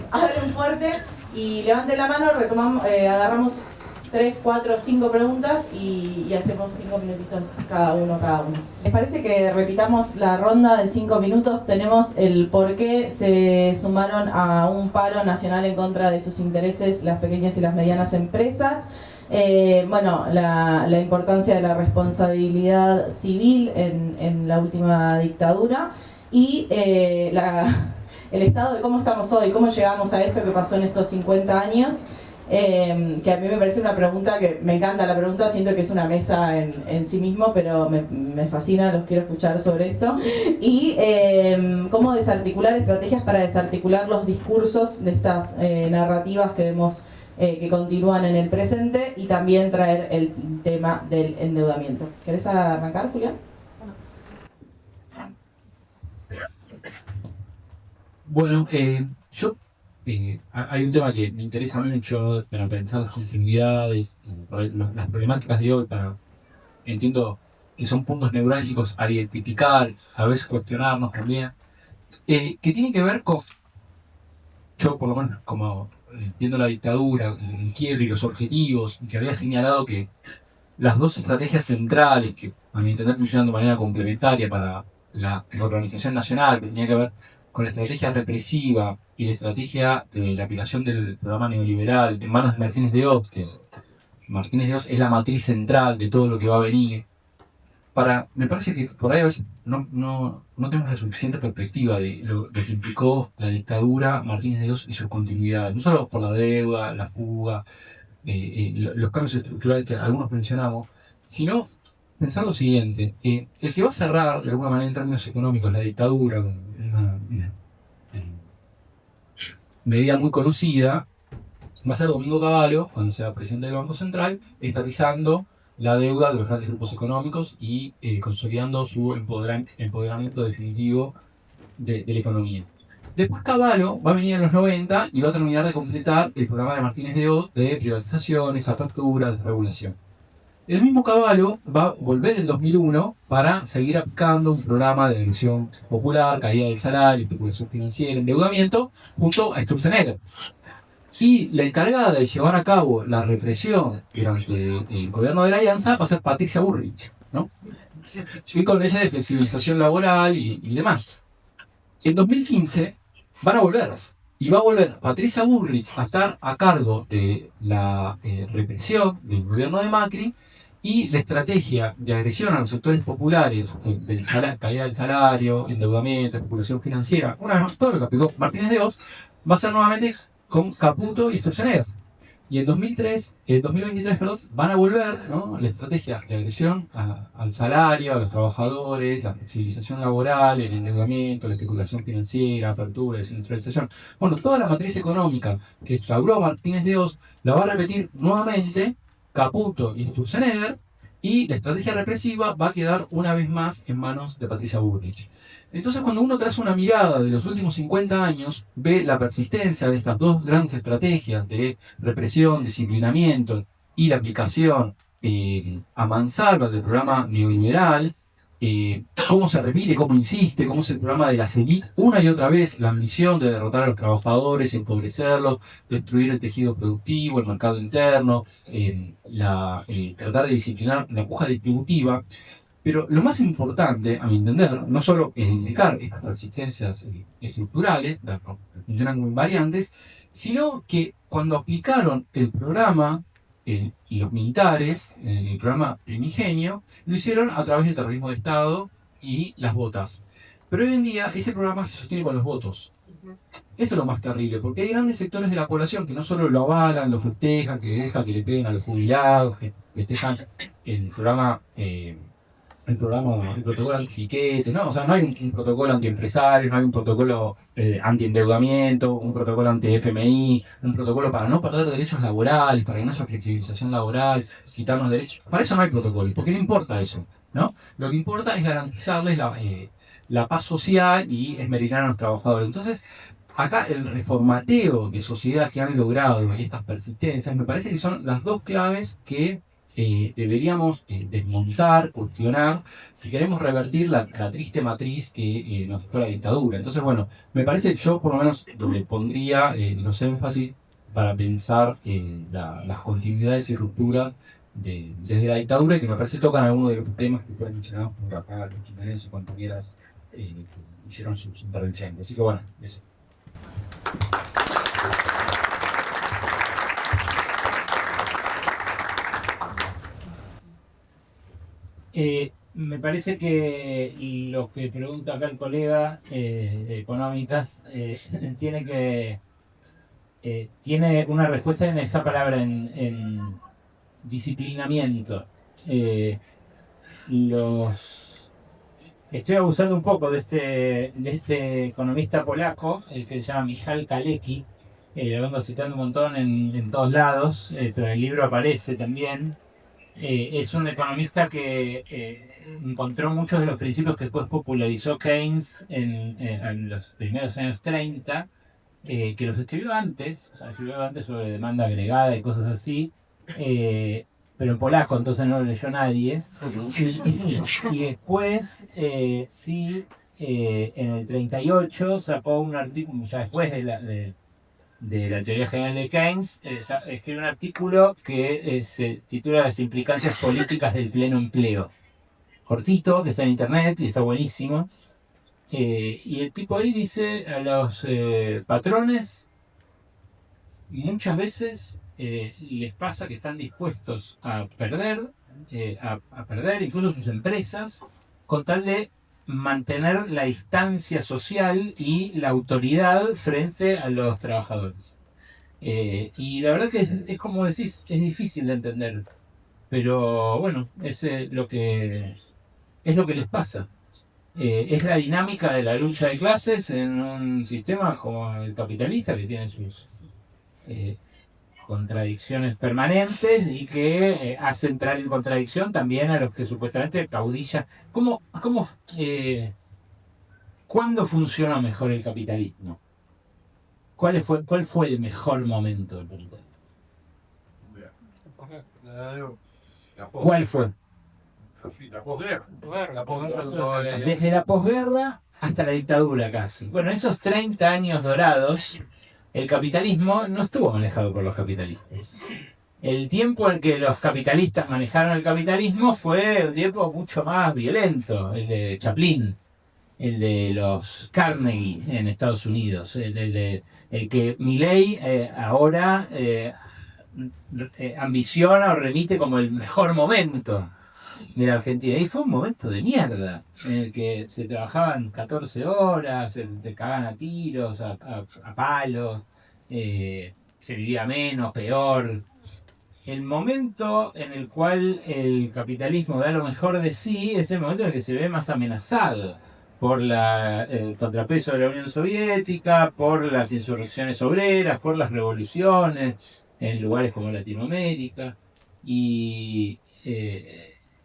Abren fuerte y levanten la mano, retomamos, agarramos 3, 4, 5 preguntas y hacemos 5 minutitos cada uno. ¿Les parece que repitamos la ronda de 5 minutos? Tenemos el por qué se sumaron a un paro nacional en contra de sus intereses las pequeñas y las medianas empresas. La importancia de la responsabilidad civil en la última dictadura y el estado de cómo estamos hoy, cómo llegamos a esto que pasó en estos 50 años. Que a mí me parece una pregunta que me encanta la pregunta, siento que es una mesa en sí mismo, pero me fascina, los quiero escuchar sobre esto. Y cómo desarticular estrategias para desarticular los discursos de estas narrativas que vemos que continúan en el presente y también traer el tema del endeudamiento. ¿Querés arrancar, Julián? Bueno, yo hay un tema que me interesa mucho para pensar las continuidades, las problemáticas de hoy, entiendo que son puntos neurálgicos a identificar, a veces cuestionarnos también, que tiene que ver con, yo por lo menos como entiendo la dictadura, el quiebre y los objetivos, y que había señalado que las dos estrategias centrales, que a mi entender funcionan de manera complementaria para la organización nacional, que tenía que ver con la estrategia represiva y la estrategia de la aplicación del programa neoliberal en manos de Martínez de Oz, que Martínez de Oz es la matriz central de todo lo que va a venir. Me parece que por ahí a veces no tenemos la suficiente perspectiva de lo que implicó la dictadura, Martínez de Oz y su continuidad, no solo por la deuda, la fuga, los cambios estructurales que algunos mencionamos, sino pensar lo siguiente, el que va a cerrar de alguna manera en términos económicos la dictadura, una medida muy conocida, va a ser Domingo Cavallo, cuando sea presidente del Banco Central, estatizando la deuda de los grandes grupos económicos y consolidando su empoderamiento definitivo de la economía. Después Cavallo va a venir en los 90 y va a terminar de completar el programa de Martínez de Oz de privatizaciones, apertura, desregulación. El mismo Cavallo va a volver en 2001 para seguir aplicando un programa de inversión popular, caída del salario, especulación financiera, endeudamiento, junto a Sturzenegger. Y la encargada de llevar a cabo la represión durante el gobierno de la Alianza va a ser Patricia Bullrich, ¿no? Y con leyes de flexibilización laboral y demás. En 2015 van a volver. Y va a volver Patricia Bullrich a estar a cargo de la represión del gobierno de Macri y la estrategia de agresión a los sectores populares, caída del salario, endeudamiento, especulación financiera, una vez más todo lo que aplicó Martínez de Oz, va a ser nuevamente con Caputo y Sturzenegger. Y en 2023, van a volver, ¿no?, la estrategia de agresión al salario, a los trabajadores, la flexibilización laboral, el endeudamiento, la especulación financiera, apertura, descentralización. Bueno, toda la matriz económica que instauró Martínez de Oz la va a repetir nuevamente Caputo y Sturzenegger, y la estrategia represiva va a quedar una vez más en manos de Patricia Bullrich. Entonces, cuando uno traza una mirada de los últimos 50 años, ve la persistencia de estas dos grandes estrategias de represión, disciplinamiento y la aplicación a mansalva del programa neoliberal, cómo se repite, cómo insiste, cómo es el programa de la CELIC una y otra vez, la ambición de derrotar a los trabajadores, empobrecerlos, destruir el tejido productivo, el mercado interno, tratar de disciplinar la puja distributiva. Pero lo más importante, a mi entender, no solo es indicar estas resistencias estructurales, que funcionan como invariantes, sino que cuando aplicaron el programa, y los militares, el programa primigenio, lo hicieron a través del terrorismo de Estado y las botas. Pero hoy en día ese programa se sostiene con los votos. Esto es lo más terrible, porque hay grandes sectores de la población que no solo lo avalan, lo festejan, que dejan que le peguen a los jubilados, que festejan el programa... el protocolo anti-piquete, ¿no? O sea, no hay un protocolo anti-empresarios, no hay un protocolo anti-endeudamiento, un protocolo anti-FMI, un protocolo para no perder derechos laborales, para que no haya flexibilización laboral, quitarnos derechos. Para eso no hay protocolo, porque no importa eso, ¿no? Lo que importa es garantizarles la paz social y esmeritar a los trabajadores. Entonces, acá el reformateo de sociedad que han logrado y estas persistencias, me parece que son las dos claves que deberíamos desmontar, cuestionar, si queremos revertir la triste matriz que nos dejó la dictadura. Entonces, bueno, me parece que yo por lo menos le pondría los énfasis para pensar las continuidades y rupturas desde la dictadura, y que me parece tocan algunos de los temas que fueron mencionados por acá, los chilenos y compañeras que hicieron sus intervenciones. Así que bueno, eso. Me parece que lo que pregunta acá el colega de económicas tiene una respuesta en esa palabra, en disciplinamiento. Estoy abusando un poco de este economista polaco, que se llama Michał Kalecki, lo vengo citando un montón en todos lados, pero en el libro aparece también. Es un economista que encontró muchos de los principios que después popularizó Keynes en los primeros años 30, que los escribió antes sobre demanda agregada y cosas así, pero en polaco, entonces no lo leyó nadie. Y después, en el 38 sacó un artículo, ya después de la teoría general de Keynes, escribió un artículo que se titula Las implicancias políticas del pleno empleo. Cortito, que está en internet y está buenísimo. Y el tipo ahí dice a los patrones, muchas veces les pasa que están dispuestos a perder incluso sus empresas, con tal de mantener la distancia social y la autoridad frente a los trabajadores. Y la verdad que es como decís, es difícil de entender, pero bueno, es lo que les pasa. Es la dinámica de la lucha de clases en un sistema como el capitalista, que tiene sus contradicciones permanentes y que hace entrar en contradicción también a los que supuestamente caudillan. ¿Cuándo funcionó mejor el capitalismo? ¿Cuál fue el mejor momento del capitalismo? ¿Cuál fue? La posguerra. Desde la posguerra hasta la dictadura casi. Bueno, esos 30 años dorados, el capitalismo no estuvo manejado por los capitalistas. El tiempo en que los capitalistas manejaron el capitalismo fue un tiempo mucho más violento, el de Chaplin, el de los Carnegie en Estados Unidos, el que Milley ahora ambiciona o remite como el mejor momento de la Argentina. Y fue un momento de mierda, en el que se trabajaban 14 horas, te cagaban a tiros, a palos, se vivía menos, peor. El momento en el cual el capitalismo da lo mejor de sí es el momento en el que se ve más amenazado por el contrapeso de la Unión Soviética, por las insurrecciones obreras, por las revoluciones en lugares como Latinoamérica. Y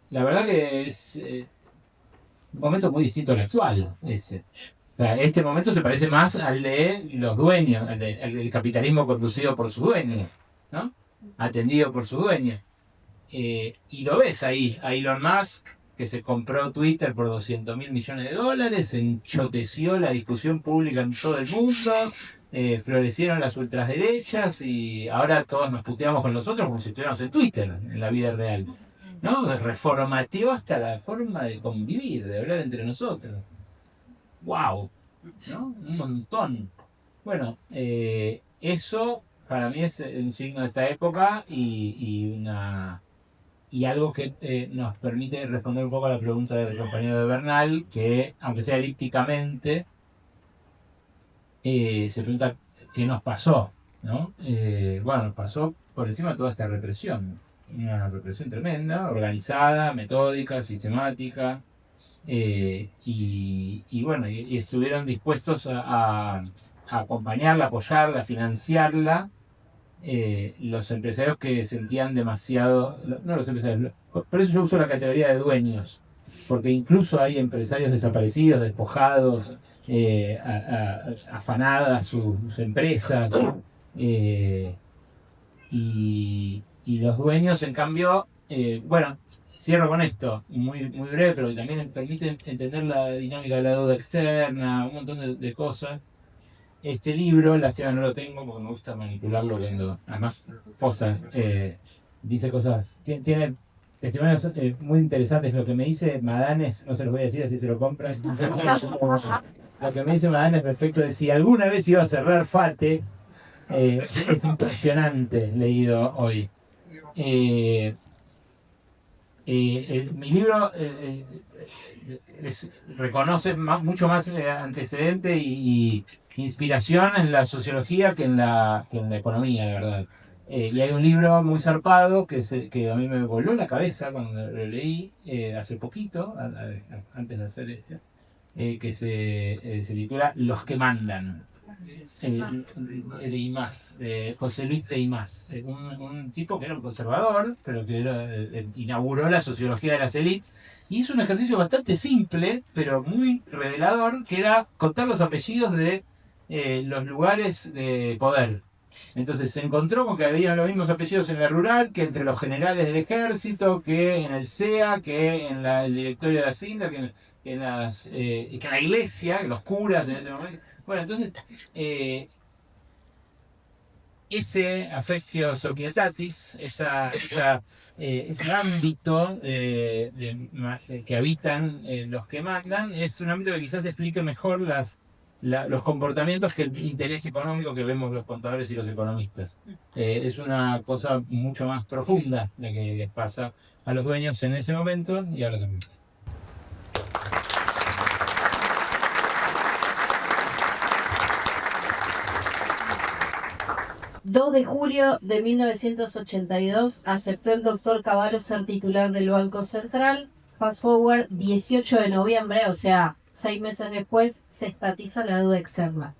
la verdad que es un momento muy distinto al actual. Ese. O sea, este momento se parece más al de los dueños, al del capitalismo conducido por sus dueños, ¿no? Atendido por sus dueños. Y lo ves ahí, a Elon Musk, que se compró Twitter por $200.000 millones, enchoteció la discusión pública en todo el mundo, florecieron las ultraderechas y ahora todos nos puteamos con los otros como si estuviéramos en Twitter, en la vida real, ¿no? Reformateó hasta la forma de convivir, de hablar entre nosotros. ¡Wow! ¿No? Un montón. Bueno, eso para mí es un signo de esta época y algo que nos permite responder un poco a la pregunta del compañero de Bernal, que aunque sea elípticamente, se pregunta qué nos pasó, ¿no? Bueno, pasó por encima de toda esta represión, una represión tremenda, organizada, metódica, sistemática, y bueno, y estuvieron dispuestos a acompañarla, apoyarla, financiarla, los empresarios que sentían demasiado, no los empresarios, por eso yo uso la categoría de dueños, porque incluso hay empresarios desaparecidos, despojados, afanadas sus empresas, y los dueños en cambio, bueno, cierro con esto, muy breve, pero que también permite entender la dinámica de la deuda externa, un montón de cosas. este libro, lástima no lo tengo porque me gusta manipularlo viendo, además, postas, dice cosas, tiene testimonios muy interesantes. Lo que me dice Madanes, no se los voy a decir así se lo compran. Lo que me dice Madanes respecto de si alguna vez iba a cerrar FATE, es impresionante, leído hoy. Mi libro reconoce mucho más antecedente y inspiración en la sociología que en la economía, de verdad. Y hay un libro muy zarpado que a mí me voló la cabeza cuando lo leí hace poquito, antes de hacer esto, que se titula Los que mandan. De Imaz, José Luis de Imaz, un tipo que era un conservador, pero que inauguró la sociología de las élites y hizo un ejercicio bastante simple, pero muy revelador, que era contar los apellidos de los lugares de poder. Entonces se encontró con que había los mismos apellidos en la rural, que entre los generales del ejército, que en el CEA, que en el directorio de Hacienda, que en la iglesia, los curas en ese momento. Bueno, entonces, ese affectio societatis, ese ámbito que habitan los que mandan, es un ámbito que quizás explique mejor los comportamientos que el interés económico que vemos los contadores y los economistas. Es una cosa mucho más profunda la que les pasa a los dueños en ese momento y ahora también. 2 de julio de 1982 aceptó el doctor Cavallo ser titular del Banco Central. Fast forward, 18 de noviembre, o sea, 6 meses después, se estatiza la deuda externa.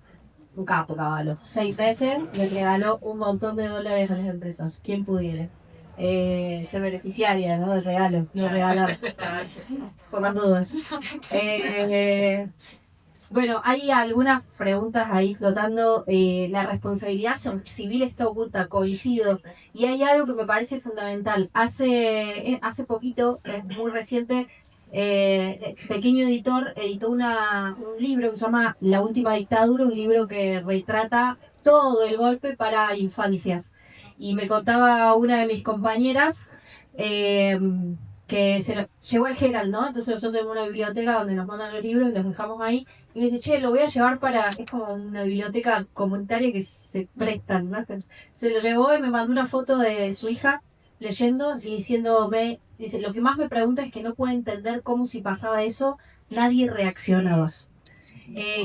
Un capo, Cavallo. 6 meses, le regaló un montón de dólares a las empresas. ¿Quién pudiera? Ser beneficiaria, ¿no? Del regalo, no regalar. Por las dudas. Bueno, hay algunas preguntas ahí flotando. La responsabilidad civil está oculta, coincido. Y hay algo que me parece fundamental. Hace poquito, muy reciente, Pequeño Editor editó un libro que se llama La Última Dictadura, un libro que retrata todo el golpe para infancias. Y me contaba una de mis compañeras que se lo llevó el Gerald, ¿no? Entonces nosotros tenemos una biblioteca donde nos mandan los libros y los dejamos ahí. Y me dice, che, lo voy a llevar es como una biblioteca comunitaria que se prestan, ¿no? Se lo llevó y me mandó una foto de su hija leyendo y diciéndome, dice, lo que más me pregunta es que no puede entender cómo si pasaba eso, nadie reaccionaba.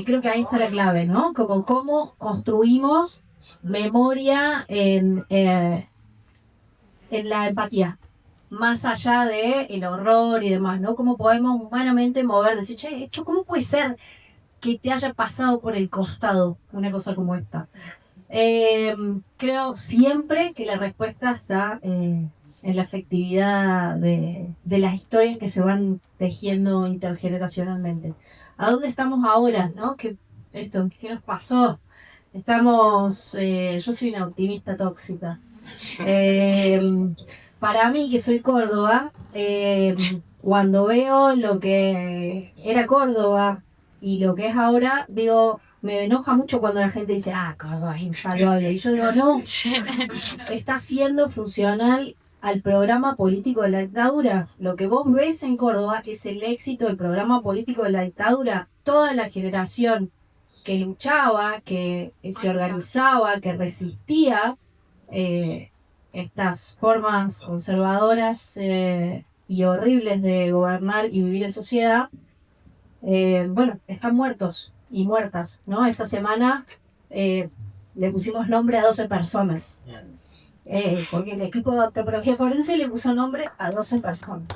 Creo que ahí está la clave, ¿no? Como cómo construimos memoria en la empatía. Más allá del horror y demás, ¿no? Cómo podemos humanamente mover, decir, che, ¿esto cómo puede ser que te haya pasado por el costado una cosa como esta? Creo siempre que la respuesta está en la efectividad de las historias que se van tejiendo intergeneracionalmente. ¿A dónde estamos ahora, no? ¿Qué nos pasó? Yo soy una optimista tóxica. Para mí, que soy Córdoba, cuando veo lo que era Córdoba y lo que es ahora, digo, me enoja mucho cuando la gente dice, Córdoba es insalvable. Y yo digo, no, está siendo funcional al programa político de la dictadura. Lo que vos ves en Córdoba es el éxito del programa político de la dictadura. Toda la generación que luchaba, que se organizaba, que resistía, estas formas conservadoras y horribles de gobernar y vivir en sociedad, están muertos y muertas, ¿no? Esta semana le pusimos nombre a 12 personas, porque el equipo de antropología forense le puso nombre a 12 personas.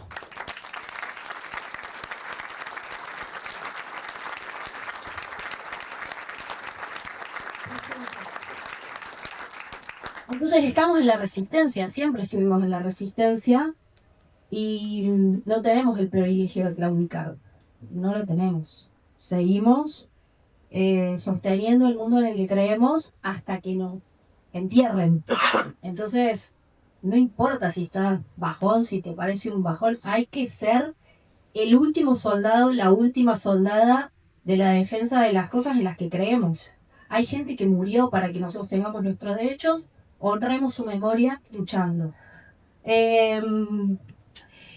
Entonces estamos en la resistencia, siempre estuvimos en la resistencia y no tenemos el privilegio de claudicar, no lo tenemos. Seguimos sosteniendo el mundo en el que creemos hasta que nos entierren. Entonces, no importa si estás bajón, si te parece un bajón, hay que ser el último soldado, la última soldada de la defensa de las cosas en las que creemos. Hay gente que murió para que nosotros tengamos nuestros derechos, honremos su memoria luchando.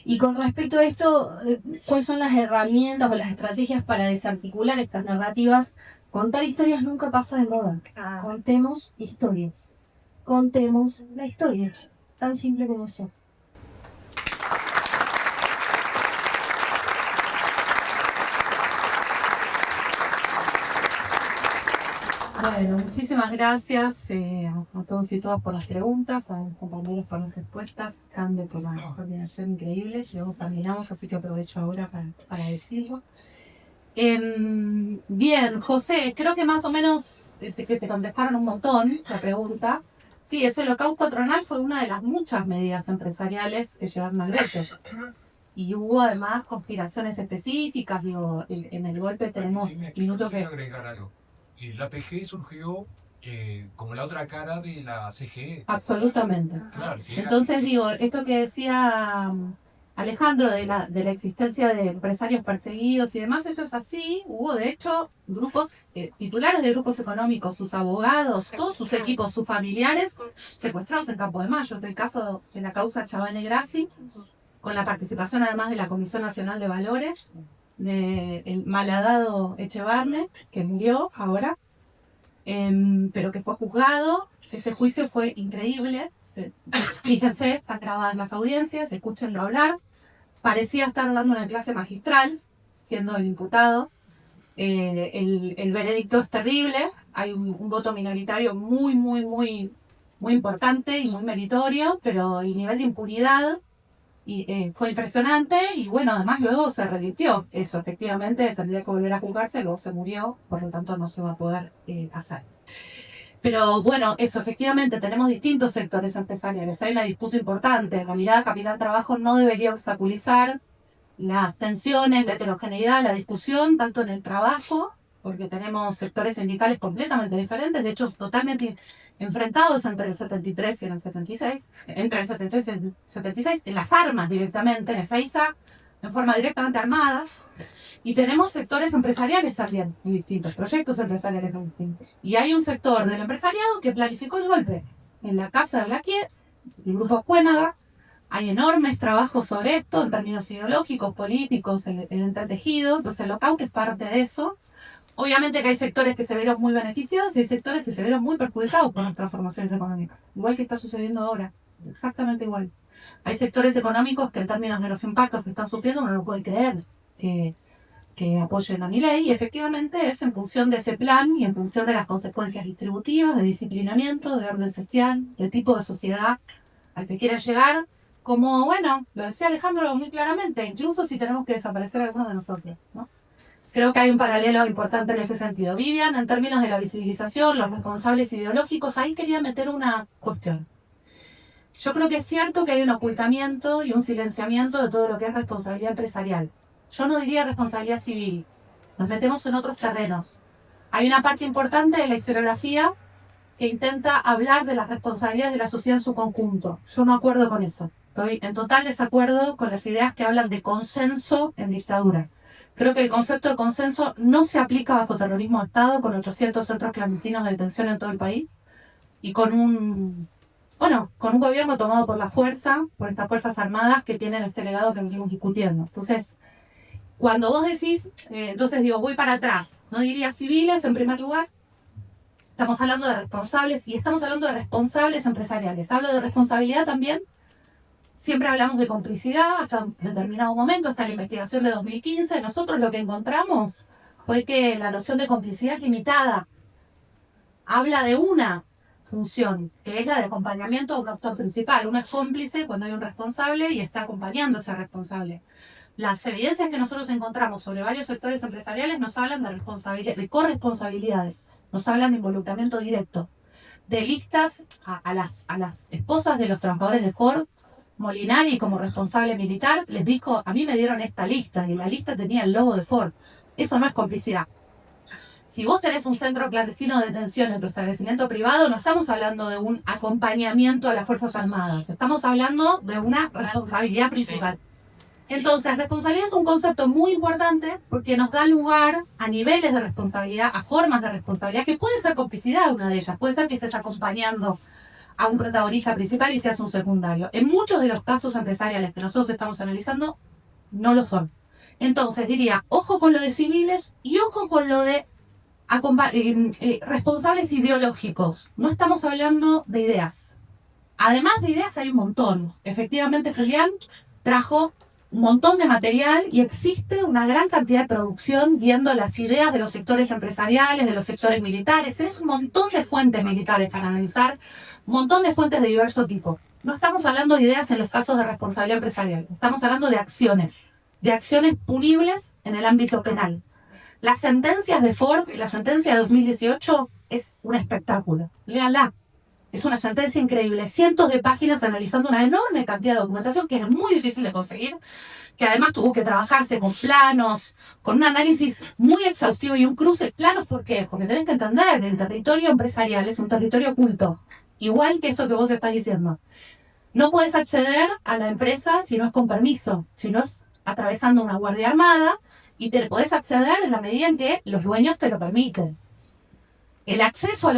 Y con respecto a esto, ¿cuáles son las herramientas o las estrategias para desarticular estas narrativas? Contar historias nunca pasa de moda. Contemos historias. Contemos la historia. Tan simple como eso. Bueno, muchísimas gracias a todos y todas por las preguntas, a los compañeros por las respuestas, Cande por la coordinación increíble. Luego terminamos, así que aprovecho ahora para decirlo. Bien, José, creo que más o menos que te contestaron un montón la pregunta. Sí, ese lockout patronal fue una de las muchas medidas empresariales que llevaron al golpe. Y hubo además conspiraciones específicas, digo, en el golpe tenemos minutos que... agregar algo. La PG surgió como la otra cara de la CGE. Absolutamente. Claro, Entonces digo, esto que decía Alejandro de la existencia de empresarios perseguidos y demás, esto es así. Hubo de hecho grupos, titulares de grupos económicos, sus abogados, todos sus equipos, sus familiares, secuestrados en Campo de Mayo. Este es el caso de la causa Chavane Grassi, con la participación además de la Comisión Nacional de Valores, del malhadado Echevarne, que murió ahora, pero que fue juzgado. Ese juicio fue increíble. Fíjense, están grabadas las audiencias, escúchenlo hablar. Parecía estar dando una clase magistral, siendo el imputado. El veredicto es terrible. Hay un voto minoritario muy importante y muy meritorio, pero el nivel de impunidad fue impresionante. Y bueno, además luego se revirtió eso. Efectivamente, tendría que volver a juzgarse, luego se murió, por lo tanto no se va a poder hacer. Pero bueno, eso, efectivamente, tenemos distintos sectores empresariales. Hay una disputa importante. La mirada capital trabajo no debería obstaculizar las tensiones, la heterogeneidad, la discusión, tanto en el trabajo, porque tenemos sectores sindicales completamente diferentes, de hecho totalmente enfrentados entre el 73 y el 76, entre el 73 y el 76, en las armas directamente, en Ezeiza, en forma directamente armada. Y tenemos sectores empresariales también muy distintos, proyectos empresariales muy distintos. Y hay un sector del empresariado que planificó el golpe. En la casa de Blaquier, el grupo Cuénaga, hay enormes trabajos sobre esto en términos ideológicos, políticos, en el entretejido. Entonces el lockout es parte de eso. Obviamente que hay sectores que se vieron muy beneficiados y hay sectores que se vieron muy perjudicados por las transformaciones económicas. Igual que está sucediendo ahora. Exactamente igual. Hay sectores económicos que en términos de los impactos que están sufriendo uno no puede creer que apoyen a Milei, y efectivamente es en función de ese plan y en función de las consecuencias distributivas, de disciplinamiento, de orden social, de tipo de sociedad al que quieren llegar, como, bueno, lo decía Alejandro muy claramente, incluso si tenemos que desaparecer algunos de nosotros, ¿no? Creo que hay un paralelo importante en ese sentido. Vivian, en términos de la visibilización, los responsables ideológicos, ahí quería meter una cuestión. Yo creo que es cierto que hay un ocultamiento y un silenciamiento de todo lo que es responsabilidad empresarial. Yo no diría responsabilidad civil. Nos metemos en otros terrenos. Hay una parte importante de la historiografía que intenta hablar de las responsabilidades de la sociedad en su conjunto. Yo no acuerdo con eso. Estoy en total desacuerdo con las ideas que hablan de consenso en dictadura. Creo que el concepto de consenso no se aplica bajo terrorismo de Estado, con 800 centros clandestinos de detención en todo el país y con un gobierno tomado por la fuerza, por estas fuerzas armadas que tienen este legado que venimos discutiendo. Entonces, cuando vos decís, voy para atrás, no diría civiles en primer lugar. Estamos hablando de responsables y estamos hablando de responsables empresariales. Hablo de responsabilidad también. Siempre hablamos de complicidad hasta un determinado momento, hasta la investigación de 2015. Nosotros lo que encontramos fue que la noción de complicidad es limitada. Habla de una función, que es la de acompañamiento a un actor principal. Uno es cómplice cuando hay un responsable y está acompañando a ese responsable. Las evidencias que nosotros encontramos sobre varios sectores empresariales nos hablan de corresponsabilidades, nos hablan de involucramiento directo, de listas a las esposas de los trabajadores de Ford. Molinari, como responsable militar, les dijo, a mí me dieron esta lista y la lista tenía el logo de Ford. Eso no es complicidad. Si vos tenés un centro clandestino de detención en tu establecimiento privado, no estamos hablando de un acompañamiento a las Fuerzas Armadas, estamos hablando de una responsabilidad principal. Entonces, responsabilidad es un concepto muy importante porque nos da lugar a niveles de responsabilidad, a formas de responsabilidad, que puede ser complicidad una de ellas, puede ser que estés acompañando a un protagonista principal y seas un secundario. En muchos de los casos empresariales que nosotros estamos analizando, no lo son. Entonces, diría, ojo con lo de civiles y ojo con lo de responsables ideológicos. No estamos hablando de ideas. Además de ideas hay un montón. Efectivamente, Julián trajo un montón de material y existe una gran cantidad de producción viendo las ideas de los sectores empresariales, de los sectores militares. Tenés un montón de fuentes militares para analizar, un montón de fuentes de diverso tipo. No estamos hablando de ideas en los casos de responsabilidad empresarial, estamos hablando de acciones punibles en el ámbito penal. Las sentencias de Ford, la sentencia de 2018 es un espectáculo. Léanla. Es una sentencia increíble. Cientos de páginas analizando una enorme cantidad de documentación que es muy difícil de conseguir, que además tuvo que trabajarse con planos, con un análisis muy exhaustivo y un cruce. ¿Planos por qué? Porque tenés que entender, el territorio empresarial es un territorio oculto. Igual que esto que vos estás diciendo. No puedes acceder a la empresa si no es con permiso, si no es atravesando una guardia armada, y te podés acceder en la medida en que los dueños te lo permiten. El acceso a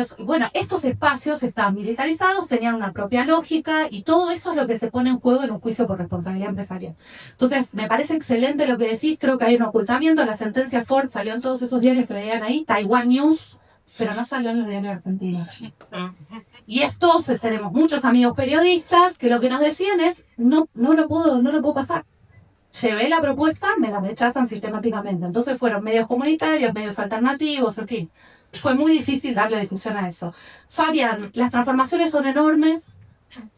estos espacios estaban militarizados, tenían una propia lógica y todo eso es lo que se pone en juego en un juicio por responsabilidad empresarial. Entonces, me parece excelente lo que decís, creo que hay un ocultamiento, la sentencia Ford salió en todos esos diarios que veían ahí, Taiwan News, pero no salió en los diarios argentinos. Y estos, tenemos muchos amigos periodistas que lo que nos decían es, no lo puedo pasar. Llevé la propuesta, me la rechazan sistemáticamente. Entonces fueron medios comunitarios, medios alternativos, en fin. Fue muy difícil darle difusión a eso. Fabián, las transformaciones son enormes,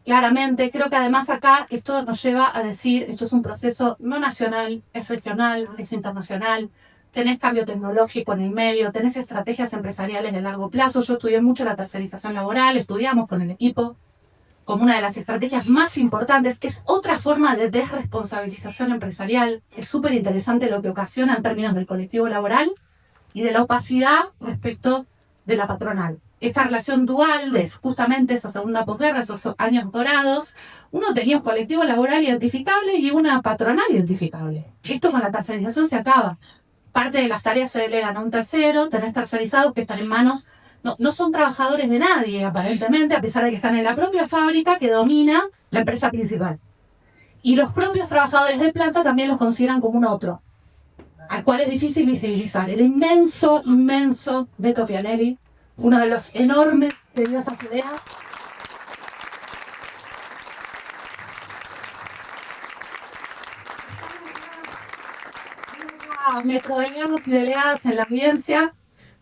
claramente. Creo que además acá esto nos lleva a decir, esto es un proceso no nacional, es regional, es internacional. Tenés cambio tecnológico en el medio, tenés estrategias empresariales de largo plazo. Yo estudié mucho la tercerización laboral, estudiamos con el equipo como una de las estrategias más importantes, que es otra forma de desresponsabilización empresarial. Es súper interesante lo que ocasiona en términos del colectivo laboral y de la opacidad respecto de la patronal. Esta relación dual de justamente esa segunda posguerra, esos años dorados, uno tenía un colectivo laboral identificable y una patronal identificable. Esto con la tercerización se acaba. Parte de las tareas se delegan a un tercero, tenés tercerizados que están en manos. No son trabajadores de nadie, aparentemente, a pesar de que están en la propia fábrica que domina la empresa principal. Y los propios trabajadores de planta también los consideran como un otro, al cual es difícil visibilizar. El inmenso Beto Fianelli, uno de los enormes que dio esas ideas. Metrodelegados y delegadas en la audiencia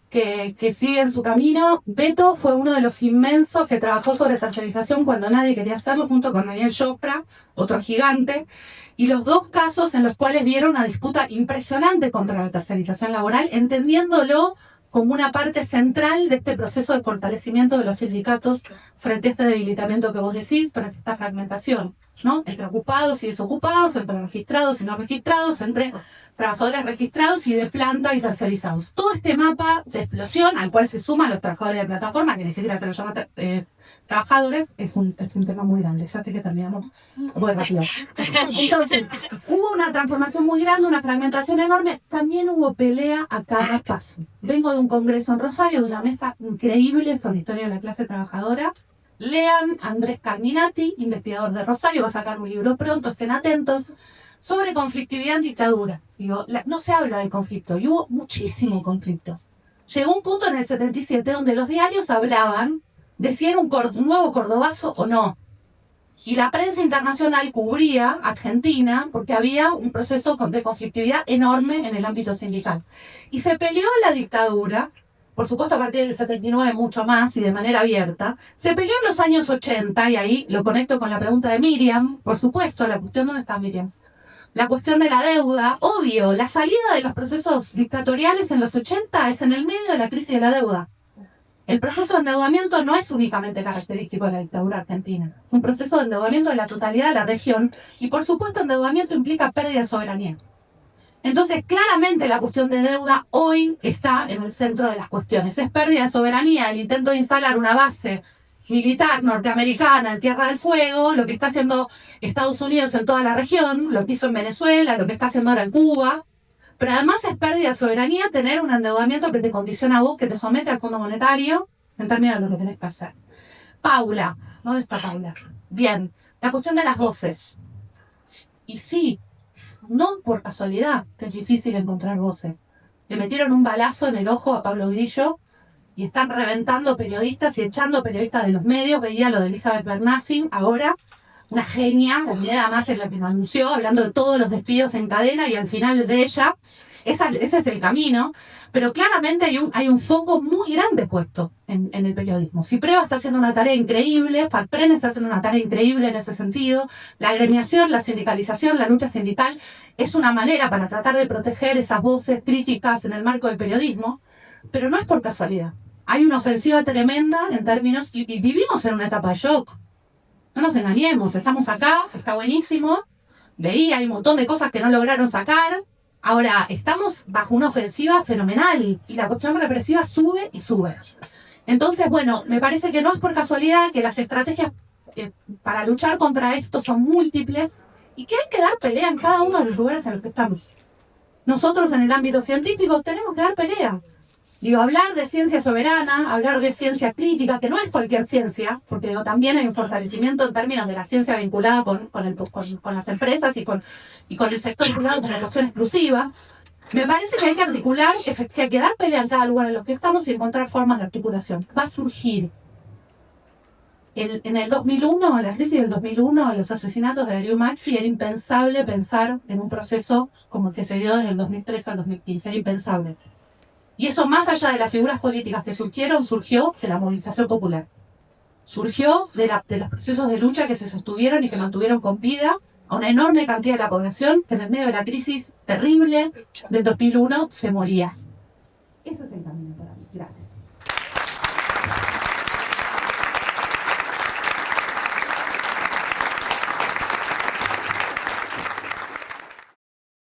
que siguen su camino. Beto fue uno de los inmensos que trabajó sobre tercerización cuando nadie quería hacerlo, junto con Daniel Joffra, otro gigante, y los dos casos en los cuales dieron una disputa impresionante contra la tercerización laboral, entendiéndolo como una parte central de este proceso de fortalecimiento de los sindicatos frente a este debilitamiento que vos decís, frente a esta fragmentación, ¿no? Entre ocupados y desocupados, entre registrados y no registrados, entre trabajadores registrados y de planta y tercerizados. Todo este mapa de explosión al cual se suman los trabajadores de plataforma, que ni siquiera se los llama trabajadores, es un tema muy grande. Ya sé que terminamos muy rápido. Entonces, hubo una transformación muy grande, una fragmentación enorme. También hubo pelea a cada paso. Vengo de un congreso en Rosario, de una mesa increíble sobre historia de la clase trabajadora. Lean Andrés Carminati, investigador de Rosario, va a sacar un libro pronto, estén atentos, sobre conflictividad en dictadura. Digo, no se habla de conflicto, y hubo muchísimos conflictos. Llegó un punto en el 77 donde los diarios hablaban de si era un nuevo cordobazo o no. Y la prensa internacional cubría Argentina porque había un proceso de conflictividad enorme en el ámbito sindical. Y se peleó la dictadura, por supuesto a partir del 79 mucho más y de manera abierta. Se peleó en los años 80, y ahí lo conecto con la pregunta de Miriam, por supuesto, la cuestión, ¿dónde está Miriam? La cuestión de la deuda, obvio, la salida de los procesos dictatoriales en los 80 es en el medio de la crisis de la deuda. El proceso de endeudamiento no es únicamente característico de la dictadura argentina, es un proceso de endeudamiento de la totalidad de la región, y por supuesto endeudamiento implica pérdida de soberanía. Entonces, claramente la cuestión de deuda hoy está en el centro de las cuestiones. Es pérdida de soberanía, el intento de instalar una base militar norteamericana en Tierra del Fuego, lo que está haciendo Estados Unidos en toda la región, lo que hizo en Venezuela, lo que está haciendo ahora en Cuba. Pero además es pérdida de soberanía tener un endeudamiento que te condiciona a vos, que te somete al Fondo Monetario en términos de lo que tenés que hacer. Paula, ¿dónde está Paula? Bien, la cuestión de las voces. Y sí, no por casualidad es difícil encontrar voces. Le metieron un balazo en el ojo a Pablo Grillo y están reventando periodistas y echando periodistas de los medios. Veía lo de Elizabeth Bernassi ahora, una genia, la primera más en la que lo anunció, hablando de todos los despidos en cadena y al final de ella. Ese es el camino, pero claramente hay un foco muy grande puesto en el periodismo. Cipreva está haciendo una tarea increíble, FACPREN está haciendo una tarea increíble en ese sentido, la agremiación, la sindicalización, la lucha sindical es una manera para tratar de proteger esas voces críticas en el marco del periodismo, pero no es por casualidad. Hay una ofensiva tremenda en términos, y vivimos en una etapa de shock. No nos engañemos, estamos acá, está buenísimo, hay un montón de cosas que no lograron sacar. Ahora, estamos bajo una ofensiva fenomenal y la cuestión represiva sube y sube. Entonces, bueno, me parece que no es por casualidad que las estrategias para luchar contra esto son múltiples y que hay que dar pelea en cada uno de los lugares en los que estamos. Nosotros en el ámbito científico tenemos que dar pelea. Digo, hablar de ciencia soberana, hablar de ciencia crítica, que no es cualquier ciencia, porque digo, también hay un fortalecimiento en términos de la ciencia vinculada con las empresas y con el sector privado con la cuestión exclusiva. Me parece que hay que articular, que hay que dar pelea en cada lugar en los que estamos y encontrar formas de articulación. Va a surgir. En el 2001, en la crisis del 2001, los asesinatos de Darío Maxi, era impensable pensar en un proceso como el que se dio desde el 2003 al 2015, era impensable. Y eso, más allá de las figuras políticas que surgió de la movilización popular. Surgió de los procesos de lucha que se sostuvieron y que mantuvieron con vida a una enorme cantidad de la población que en el medio de la crisis terrible del 2001 se moría. Ese es el camino.